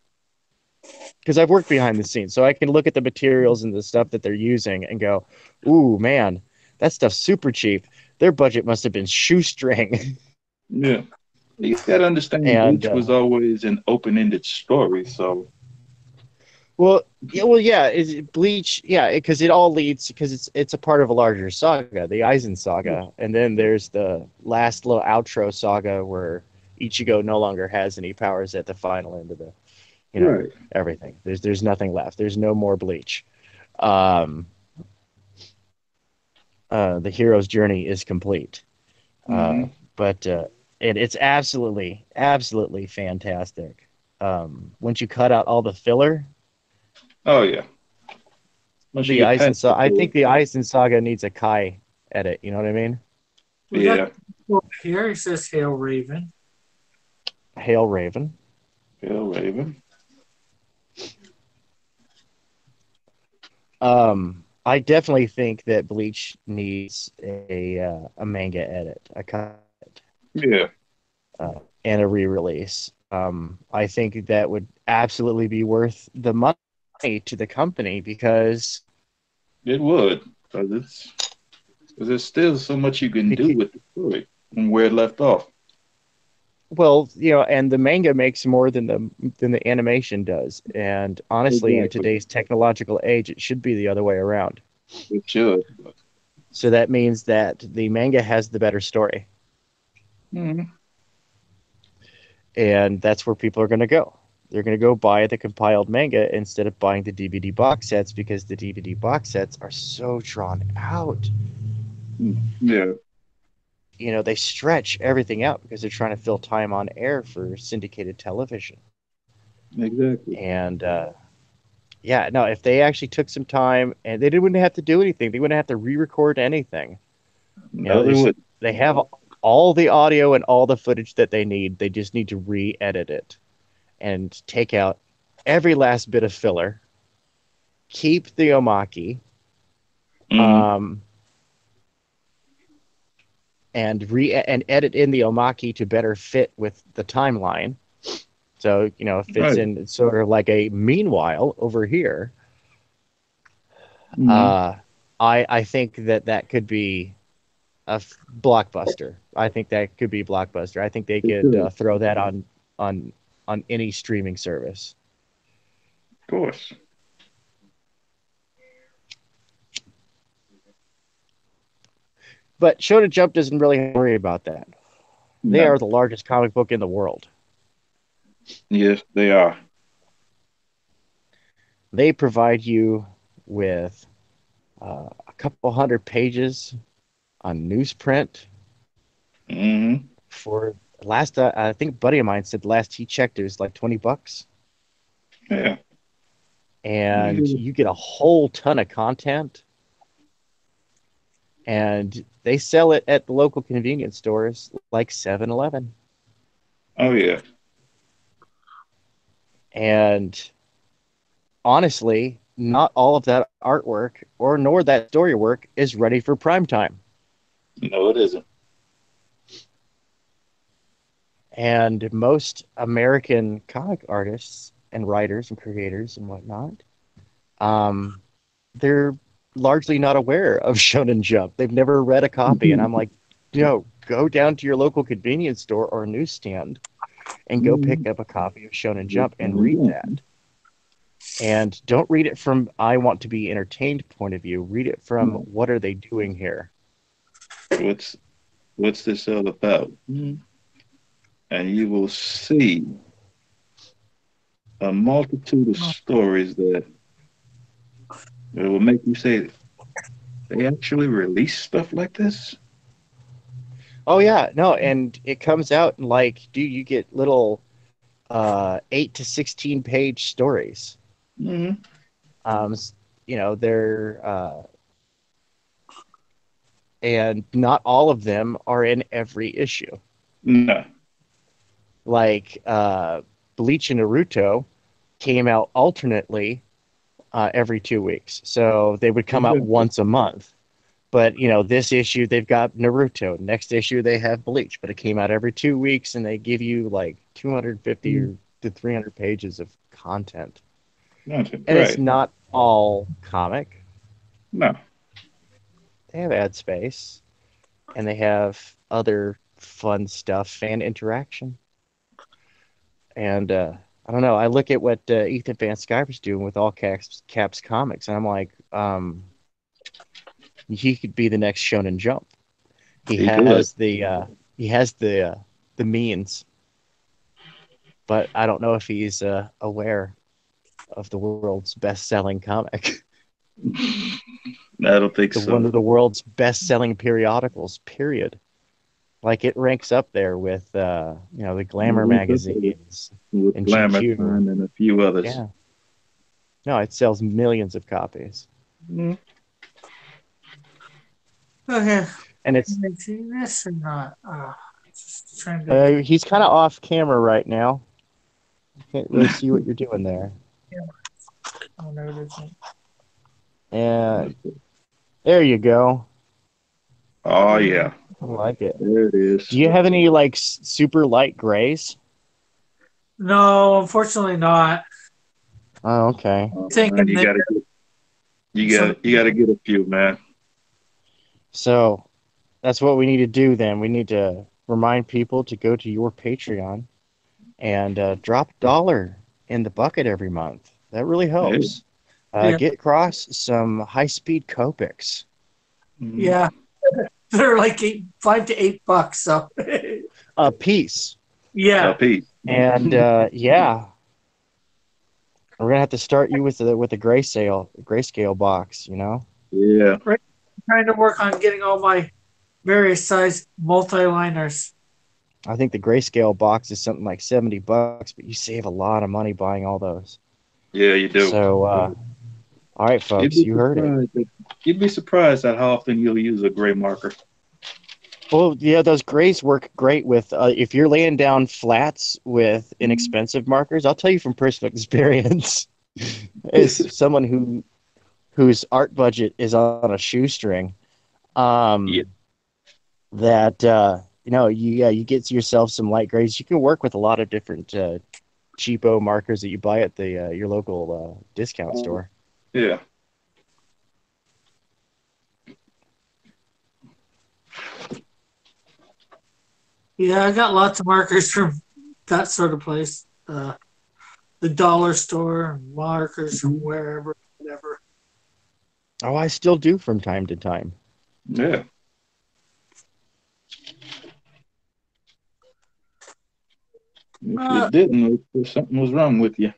Speaker 3: Because I've worked behind the scenes, so I can look at the materials and the stuff that they're using and go, "Ooh, man, that stuff's super cheap. Their budget must have been shoestring."
Speaker 2: Yeah. You gotta understand,
Speaker 3: and
Speaker 2: Bleach was always an open-ended story, so
Speaker 3: Yeah. Is Bleach? Yeah, because it all leads because it's a part of a larger saga, the Aizen saga, and then there's the last little outro saga where Ichigo no longer has any powers at the final end of the,
Speaker 2: right.
Speaker 3: everything. There's nothing left. There's no more Bleach. Um, the hero's journey is complete. Uh,
Speaker 2: Hmm.
Speaker 3: but and it's absolutely fantastic. Once you cut out all the filler,
Speaker 2: Oh yeah. Once you
Speaker 3: the
Speaker 2: get past
Speaker 3: Aizen
Speaker 2: the
Speaker 3: saga. I
Speaker 2: full,
Speaker 3: think the Aizen saga needs a Kai edit. You know what I mean?
Speaker 1: We got
Speaker 2: yeah,
Speaker 1: over here. It says Hail Raven.
Speaker 3: Hail Raven.
Speaker 2: Hell Raven.
Speaker 3: I definitely think that Bleach needs a manga edit, a cut,
Speaker 2: Yeah,
Speaker 3: and a re-release. I think that would absolutely be worth the money to the company because
Speaker 2: it would, because there's still so much you can do
Speaker 3: because
Speaker 2: with the story from where it left off.
Speaker 3: Well, and the manga makes more than the animation does. And honestly, in
Speaker 2: Exactly.
Speaker 3: today's technological age, it should be the other way around.
Speaker 2: It should.
Speaker 3: So that means that the manga has the better story,
Speaker 2: Mm-hmm.
Speaker 3: and that's where people are going to go. They're going to go buy the compiled manga instead of buying the DVD box sets because the DVD box sets are so drawn out.
Speaker 2: Yeah,
Speaker 3: They stretch everything out because they're trying to fill time on air for syndicated television.
Speaker 2: exactly.
Speaker 3: And yeah, no, if they actually took some time and wouldn't have to do anything, they wouldn't have to re-record anything.
Speaker 2: No,
Speaker 3: They
Speaker 2: they
Speaker 3: just
Speaker 2: would.
Speaker 3: they have all the audio and all the footage that they need. They just need to re-edit it and take out every last bit of filler, keep the omaki,
Speaker 2: Mm-hmm.
Speaker 3: um, and edit in the omaki to better fit with the timeline. So it fits
Speaker 2: Right.
Speaker 3: in sort of like a meanwhile over here.
Speaker 2: Mm-hmm.
Speaker 3: Uh, I think that could be blockbuster. I think that could be blockbuster. I think they
Speaker 2: It
Speaker 3: could
Speaker 2: could.
Speaker 3: throw that on on any streaming service.
Speaker 2: Of course.
Speaker 3: But Shonen Jump doesn't really worry about that. They
Speaker 2: No.
Speaker 3: are the largest comic book in the world.
Speaker 2: Yes, they are.
Speaker 3: They provide you with a couple hundred pages on newsprint
Speaker 2: Mm-hmm.
Speaker 3: for last. I think a buddy of mine said last he checked it was like $20,
Speaker 2: Yeah.
Speaker 3: and
Speaker 2: You
Speaker 3: you get a whole ton of content. And they sell it at the local convenience stores like 7-Eleven.
Speaker 2: Oh yeah.
Speaker 3: And honestly, not all of that artwork or nor that story work is ready for prime time.
Speaker 2: No, it isn't.
Speaker 3: And most American comic artists and writers and creators and whatnot, um, they're largely not aware of Shonen Jump. They've never read a copy. And I'm like, go down to your local convenience store or newsstand and go
Speaker 2: Mm-hmm.
Speaker 3: pick up a copy of Shonen
Speaker 2: Yes,
Speaker 3: Jump and read that. And don't read it from I want to be entertained point of view. Read it from
Speaker 2: No.
Speaker 3: what are they doing here?
Speaker 2: What's what's this all about? And you will see a multitude of stories that it will make you say they actually release stuff like this.
Speaker 3: Oh yeah, no, and it comes out in like, dude, you get little 8 to 16 page stories.
Speaker 2: Mm-hmm.
Speaker 3: Um, they're and not all of them are in every issue.
Speaker 2: No,
Speaker 3: Like Bleach and Naruto came out alternately every 2 weeks, so they would come out
Speaker 2: exactly.
Speaker 3: once a month. But this issue they've got Naruto. Next issue they have Bleach, but it came out every 2 weeks, and they give you like 250
Speaker 2: Mm,
Speaker 3: or to 300 pages of content,
Speaker 2: nothing.
Speaker 3: and it's
Speaker 2: Right.
Speaker 3: not all comic.
Speaker 2: No.
Speaker 3: They have ad space, and they have other fun stuff, fan interaction, and I don't know. I look at what Ethan Van Sciver's doing with all caps comics, and I'm like, he could be the next Shonen Jump. He
Speaker 2: He could.
Speaker 3: has the means, but I don't know if he's aware of the world's best-selling comic,
Speaker 2: I don't think
Speaker 3: the one
Speaker 2: so.
Speaker 3: of the world's best-selling periodicals. Period. Like it ranks up there with the glamour
Speaker 2: He's up there
Speaker 3: magazines
Speaker 2: with
Speaker 3: and
Speaker 2: Glamour
Speaker 3: GQ.
Speaker 2: Time and a few others.
Speaker 3: Yeah, no, it sells millions of copies,
Speaker 2: Mm,
Speaker 1: Okay,
Speaker 3: and
Speaker 1: can
Speaker 3: it's
Speaker 1: I see this or not? Just trying to get.
Speaker 3: he's kind of off camera right now. Can't really see what you're doing there.
Speaker 1: Yeah, oh, no, it isn't.
Speaker 3: And there you go.
Speaker 2: oh yeah,
Speaker 3: I like it.
Speaker 2: there it
Speaker 3: Do
Speaker 2: is.
Speaker 3: you have any like super light grays?
Speaker 1: No, unfortunately not.
Speaker 3: Oh, okay.
Speaker 2: Man,
Speaker 1: Thinking there. So
Speaker 2: you gotta get a few, man.
Speaker 3: So that's what we need to do then. We need to remind people to go to your Patreon and drop $1 in the bucket every month. That really
Speaker 2: Yeah.
Speaker 3: helps.
Speaker 1: Yeah,
Speaker 3: Get across some high-speed Copics
Speaker 2: Mm.
Speaker 1: yeah. They're like 5 to 8 bucks. So
Speaker 3: a piece.
Speaker 1: yeah,
Speaker 2: LP.
Speaker 3: And yeah, we're gonna have to start you with a grayscale box.
Speaker 2: Yeah.
Speaker 1: right. Trying to work on getting all my various size multi-liners.
Speaker 3: I think the grayscale box is something like $70, but you save a lot of money buying all those.
Speaker 2: Yeah, you do.
Speaker 3: So, all right,
Speaker 2: You'd
Speaker 3: folks,
Speaker 2: be
Speaker 3: you heard it.
Speaker 2: surprised. You'd be surprised at how often you'll use a gray marker.
Speaker 3: Well, yeah, those grays work great with if you're laying down flats with inexpensive markers. I'll tell you from personal experience, as someone whose art budget is on a shoestring,
Speaker 2: Yeah.
Speaker 3: um, that you get yourself some light grays. You can work with a lot of different cheapo markers that you buy at the your local discount store.
Speaker 2: Yeah.
Speaker 1: Yeah, I got lots of markers from that sort of place. The dollar store, markers from wherever, whatever.
Speaker 3: Oh, I still do from time to time.
Speaker 2: Yeah. If you
Speaker 1: Uh,
Speaker 2: didn't, something was wrong with you.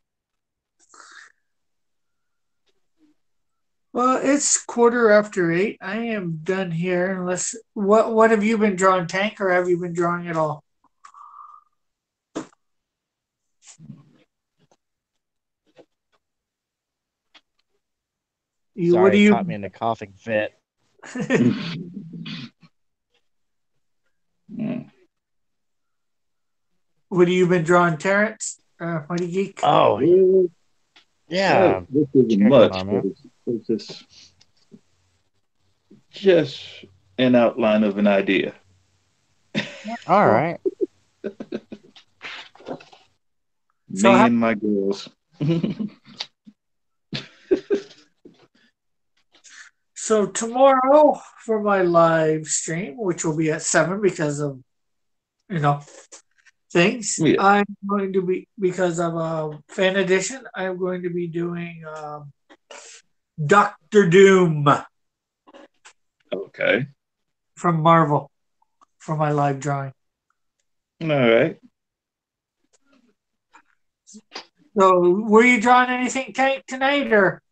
Speaker 1: well, it's 8:15. I am done here. Unless what have you been drawing, Tank, or have you been drawing at all? You what
Speaker 3: Sorry,
Speaker 1: do
Speaker 3: it
Speaker 1: you
Speaker 3: caught me in a coughing fit.
Speaker 2: Mm.
Speaker 1: what have you been drawing, Terrence? Mighty Geek.
Speaker 3: Oh,
Speaker 2: Well,
Speaker 3: yeah,
Speaker 2: this isn't
Speaker 3: checking
Speaker 2: much,
Speaker 3: on
Speaker 2: but
Speaker 3: that.
Speaker 2: it's just an outline of an idea.
Speaker 3: All
Speaker 1: Cool.
Speaker 3: right.
Speaker 1: So
Speaker 2: Me and my girls.
Speaker 1: so tomorrow for my live stream, which will be at 7 because of you know things.
Speaker 2: Yeah.
Speaker 1: I'm going to be because of a fan edition. I'm going to be doing Doctor Doom
Speaker 2: Okay.
Speaker 1: from Marvel for my live drawing.
Speaker 2: All right.
Speaker 1: So, were you drawing anything, Tank, tonight, or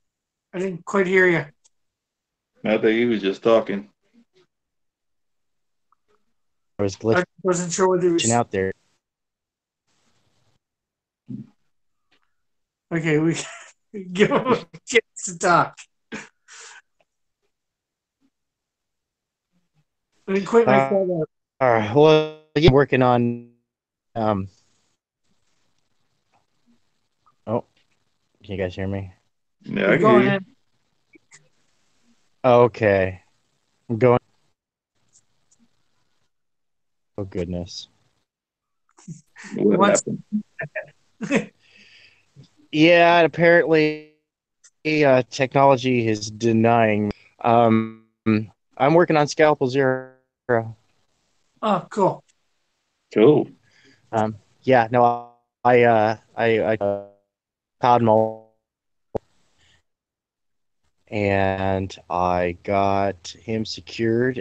Speaker 1: I didn't quite hear you?
Speaker 2: I think he was just talking.
Speaker 3: I was
Speaker 1: I
Speaker 3: glitching
Speaker 1: wasn't sure whether it was
Speaker 3: out there.
Speaker 1: okay. We give him a chance to talk. I didn't quite make
Speaker 3: Uh,
Speaker 1: that up.
Speaker 3: all right. Well, yeah, working on. Um. Oh, can you guys hear me?
Speaker 2: Yeah,
Speaker 1: You're
Speaker 2: I can hear
Speaker 1: going
Speaker 2: you.
Speaker 1: in.
Speaker 3: Okay. I'm going. Oh goodness.
Speaker 2: What
Speaker 1: Once
Speaker 2: happened?
Speaker 3: Yeah. Apparently, technology is denying. I'm working on Scalpel Zero.
Speaker 1: oh, cool.
Speaker 2: Cool.
Speaker 3: Yeah. No. I Todd Mull, and I got him secured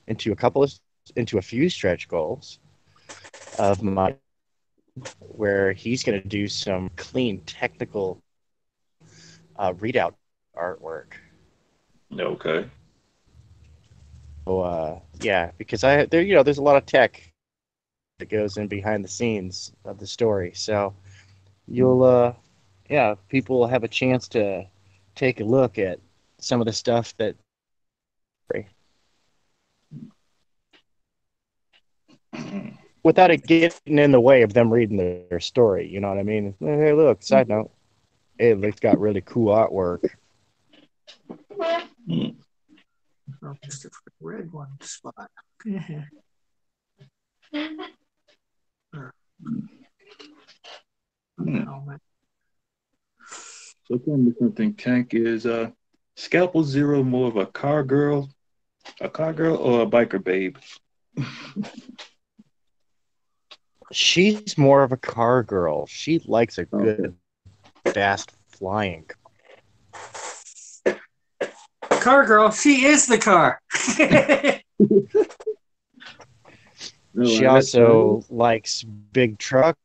Speaker 3: into a couple of into a few stretch goals of my where he's going to do some clean technical readout artwork.
Speaker 2: Okay.
Speaker 3: So yeah, because there's a lot of tech that goes in behind the scenes of the story. So you'll yeah, people will have a chance to take a look at some of the stuff that without it getting in the way of them reading their story. You know what I mean? Hey, look, side note, hey, it's got really cool artwork.
Speaker 2: Mm.
Speaker 1: Oh, just a red one spot.
Speaker 2: Mm.
Speaker 1: Helmet.
Speaker 2: So tell me something, Tank. Is Scalpel Zero more of a car girl or a biker babe?
Speaker 3: She's more of a car girl. She likes a
Speaker 2: Okay.
Speaker 3: good fast flying.
Speaker 1: Car girl, she is the car.
Speaker 2: No,
Speaker 3: She
Speaker 2: that's right.
Speaker 3: also likes big trucks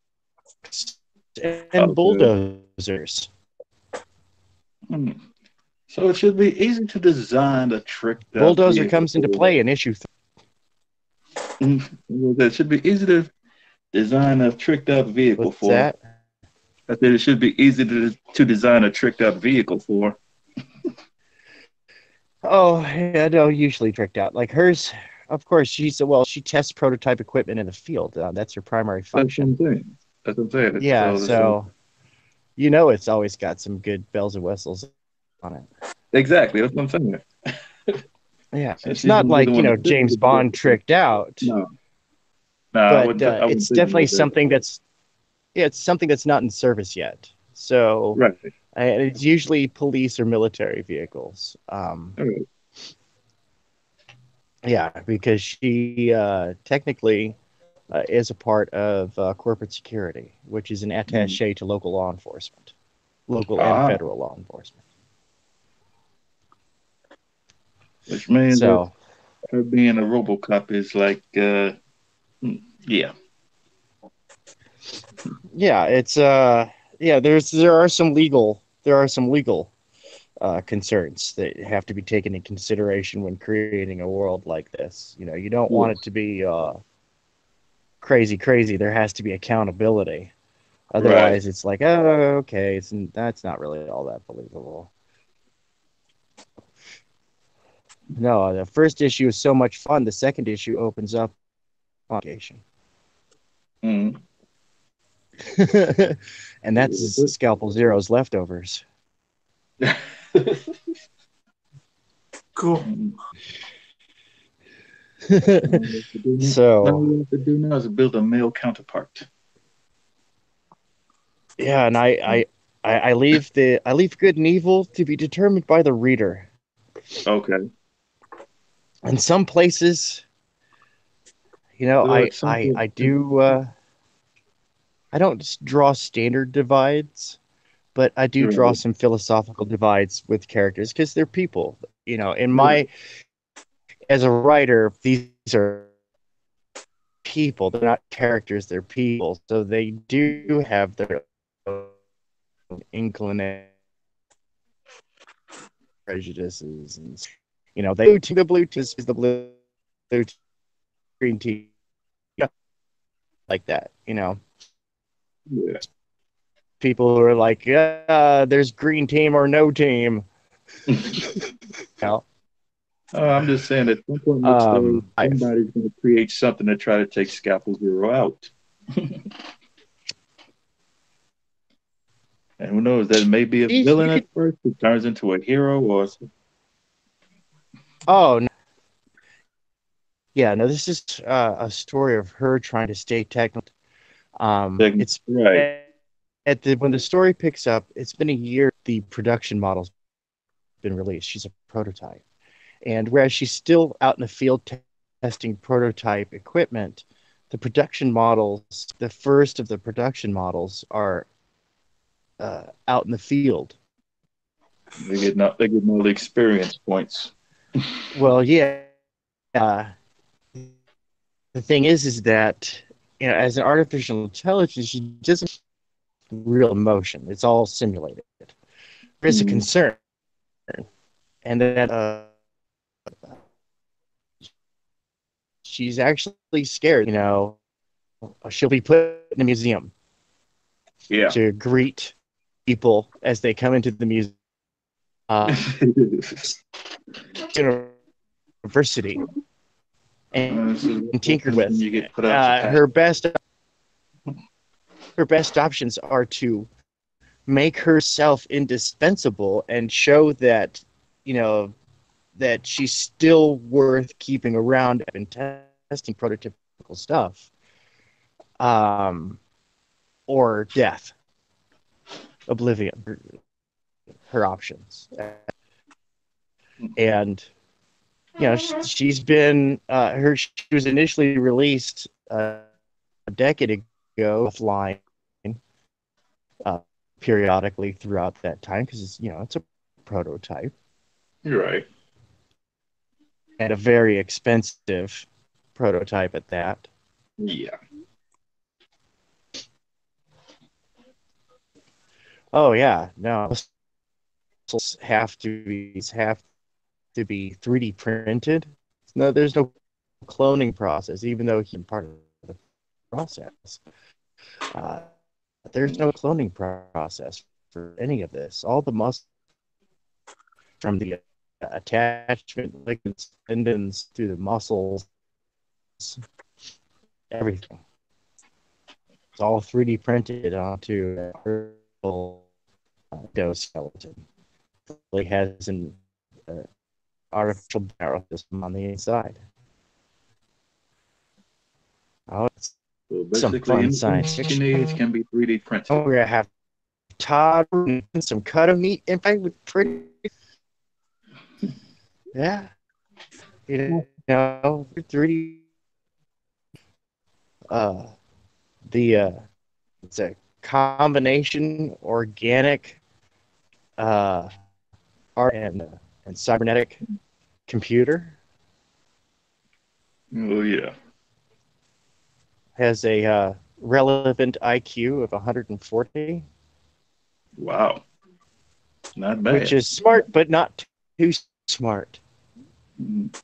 Speaker 3: and
Speaker 2: Okay.
Speaker 3: bulldozers.
Speaker 2: Hmm. So it should be easy to design a tricked out
Speaker 3: Bulldozer
Speaker 2: vehicle
Speaker 3: comes into
Speaker 2: for.
Speaker 3: play in issue 3.
Speaker 2: It should be easy to design a tricked out vehicle
Speaker 3: What's
Speaker 2: for.
Speaker 3: that?
Speaker 2: I said it should be easy to design a tricked out vehicle for.
Speaker 3: Oh, yeah, no, usually tricked out. Like hers, of course, she tests prototype equipment in the field. That's her primary
Speaker 2: That's what
Speaker 3: function.
Speaker 2: I'm saying. That's what I'm saying.
Speaker 3: Yeah,
Speaker 2: So this is
Speaker 3: so it's always got some good bells and whistles on it.
Speaker 2: exactly that's what I'm saying.
Speaker 3: Yeah,
Speaker 2: Since
Speaker 3: it's
Speaker 2: she's
Speaker 3: not
Speaker 2: gonna be the
Speaker 3: like,
Speaker 2: one to fix
Speaker 3: James
Speaker 2: it, but
Speaker 3: Bond tricked out,
Speaker 2: no, no,
Speaker 3: but
Speaker 2: I wouldn't
Speaker 3: it's
Speaker 2: think
Speaker 3: definitely
Speaker 2: about that.
Speaker 3: something that's yeah, it's something that's not in service yet. So
Speaker 2: Right.
Speaker 3: it's usually police or military vehicles.
Speaker 2: All right.
Speaker 3: Yeah, because she technically is a part of corporate security, which is an
Speaker 2: Mm.
Speaker 3: attaché to local law enforcement, local and
Speaker 2: Ah,
Speaker 3: federal law enforcement.
Speaker 2: which means that
Speaker 3: So
Speaker 2: her being a RoboCop is like, yeah,
Speaker 3: yeah, it's yeah, there are some legal concerns that have to be taken into consideration when creating a world like this. You don't want it
Speaker 2: yes,
Speaker 3: to be crazy, crazy. There has to be accountability.
Speaker 2: right.
Speaker 3: Otherwise, it's like, oh, okay, that's not really all that believable. No, the first issue is so much fun. The second issue opens up on occasion.
Speaker 2: Mm.
Speaker 3: And that's Scalpel Zero's leftovers.
Speaker 1: Cool.
Speaker 2: Now
Speaker 3: So,
Speaker 2: what we have to do now is build a male counterpart.
Speaker 3: yeah, and I leave good and evil to be determined by the reader.
Speaker 2: Okay.
Speaker 3: In some places,
Speaker 2: So at some point,
Speaker 3: I do I don't just draw standard divides, but I do draw
Speaker 2: right,
Speaker 3: some philosophical divides with characters because they're people. In
Speaker 2: right.
Speaker 3: my as a writer, these are people. They're not characters, they're people. So they do have their own inclination, prejudices, and the blue team is the blue green team like that.
Speaker 2: Yeah.
Speaker 3: People who are like, there's green team or no team. You know,
Speaker 2: I'm just saying at some point in the story,
Speaker 3: I
Speaker 2: somebody's going to create something to try to take Scalpel Zero out. And who knows, that may be a
Speaker 3: you
Speaker 2: villain at
Speaker 3: could.
Speaker 2: first who turns into a hero or
Speaker 3: Oh no, yeah, no, this is a story of her trying to stay technical. It's
Speaker 2: right.
Speaker 3: at the when the story picks up. It's been a year. The production model's been released. She's a prototype, and whereas she's still out in the field testing prototype equipment, the production models, the first of the production models, are out in the field.
Speaker 2: They're getting all the experience points.
Speaker 3: Well, yeah. Uh, the thing is that as an artificial intelligence, she doesn't have real emotion. It's all simulated. There's a
Speaker 2: Mm.
Speaker 3: concern, and that she's actually scared. She'll be put in a museum
Speaker 2: Yeah.
Speaker 3: to greet people as they come into the museum. Uh, University
Speaker 2: This is
Speaker 3: and
Speaker 2: what
Speaker 3: tinkered
Speaker 2: happens when
Speaker 3: with.
Speaker 2: you get put out to
Speaker 3: Uh,
Speaker 2: pasture.
Speaker 3: her best her best options are to make herself indispensable and show that you know that she's still worth keeping around and testing prototypical stuff, um, or death, oblivion, her options. And she's been she was initially released a decade ago offline, periodically throughout that time because it's a prototype
Speaker 2: You're right.
Speaker 3: and a very expensive prototype at that.
Speaker 2: Yeah.
Speaker 3: Oh yeah, no, have to be 3D printed. No, there's no cloning process, even though he's part of the process. Uh, there's no cloning process for any of this. All the muscle from the attachment ligaments, tendons through the muscles, everything. It's all 3D printed onto a real endoskeleton. It has an artificial barrel system on the inside. Oh, it's
Speaker 2: So
Speaker 3: some
Speaker 2: basically,
Speaker 3: fun
Speaker 2: anything
Speaker 3: science
Speaker 2: you need
Speaker 3: fiction.
Speaker 2: can be 3D printed.
Speaker 3: Oh, we're gonna have Todd and some cut of meat. In fact, with pretty, yeah, 3D. Uh, the it's a combination organic art and cybernetic computer.
Speaker 2: Oh yeah.
Speaker 3: Has a relevant IQ of 140,
Speaker 2: Wow. Not
Speaker 3: which
Speaker 2: bad.
Speaker 3: is smart but not too smart.
Speaker 2: Mm.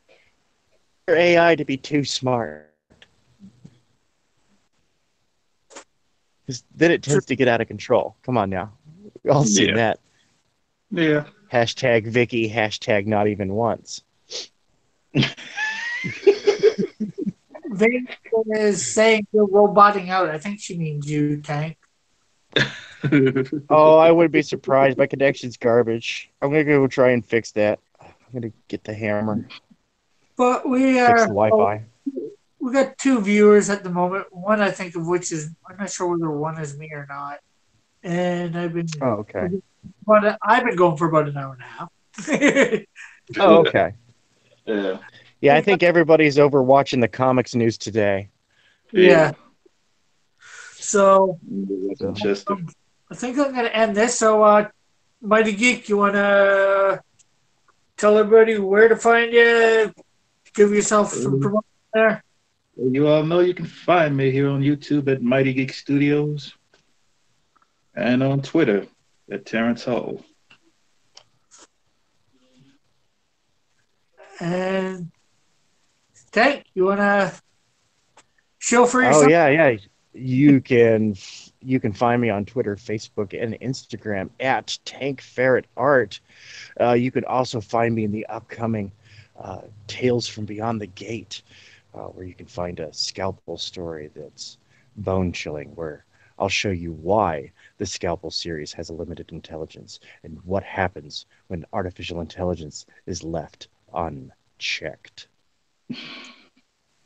Speaker 3: For AI to be too smart, because then it tends to get out of control. Come on now, we all seen
Speaker 2: Yeah.
Speaker 3: that.
Speaker 2: Yeah.
Speaker 3: Hashtag Vicky. Hashtag not even once.
Speaker 1: Vane is saying you're roboting out. I think she means you, Tank.
Speaker 3: Oh, I wouldn't be surprised. My connection's garbage. I'm gonna go try and fix that. I'm gonna get the hammer,
Speaker 1: But we
Speaker 3: fix
Speaker 1: are.
Speaker 3: the
Speaker 1: Oh,
Speaker 3: Wi-Fi.
Speaker 1: we got two viewers at the moment. One I think of which is I'm not sure whether one is me or not. And
Speaker 3: Oh, okay.
Speaker 1: but I've been going for about an hour and a half.
Speaker 3: Oh, okay.
Speaker 2: Yeah.
Speaker 3: Yeah, I think everybody's over watching the comics news today.
Speaker 1: Yeah.
Speaker 2: Yeah.
Speaker 1: So
Speaker 2: Watching
Speaker 3: So,
Speaker 2: Chester.
Speaker 1: I think I'm gonna end this. So Mighty Geek, you wanna tell everybody where to find you? Give yourself some
Speaker 2: Uh,
Speaker 1: promotion there.
Speaker 2: You all know you can find me here on YouTube at Mighty Geek Studios and on Twitter at Terrence Hall.
Speaker 1: And Tank, you wanna show for
Speaker 3: oh
Speaker 1: yourself?
Speaker 3: yeah. You can find me on Twitter, Facebook, and Instagram at Tank Ferret Art. You can also find me in the upcoming Tales from Beyond the Gate, where you can find a scalpel story that's bone chilling, where I'll show you why the Scalpel series has a limited intelligence and what happens when artificial intelligence is left unchecked.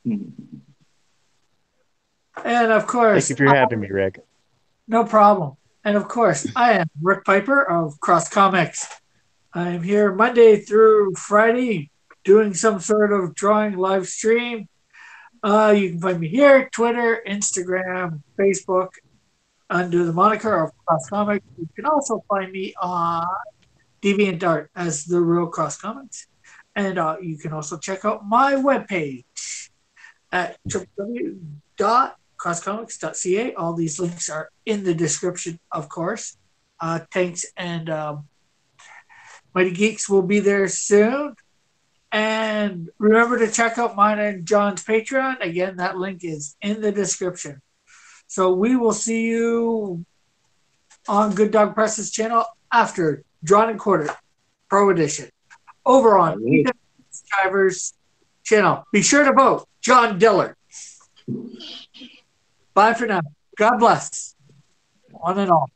Speaker 1: And of
Speaker 3: Thank
Speaker 1: course,
Speaker 3: you for having me, Rick.
Speaker 1: no problem. And of course, I am Rick Piper of Cross Comics. I'm here Monday through Friday doing some sort of drawing live stream. You can find me here, Twitter, Instagram, Facebook, under the moniker of Cross Comics. You can also find me on DeviantArt as the Real Cross Comics. And you can also check out my webpage at www.crosscomics.ca. All these links are in the description, of course. Tanks and Mighty Geeks will be there soon. And remember to check out mine and John's Patreon. Again, that link is in the description. So we will see you on Good Dog Press's channel after Drawn and Quartered Pro Edition over
Speaker 2: All
Speaker 1: on
Speaker 2: right.
Speaker 1: Ethan Skyver's channel. Be sure to vote John Dillard. Bye for now. God bless. One and all.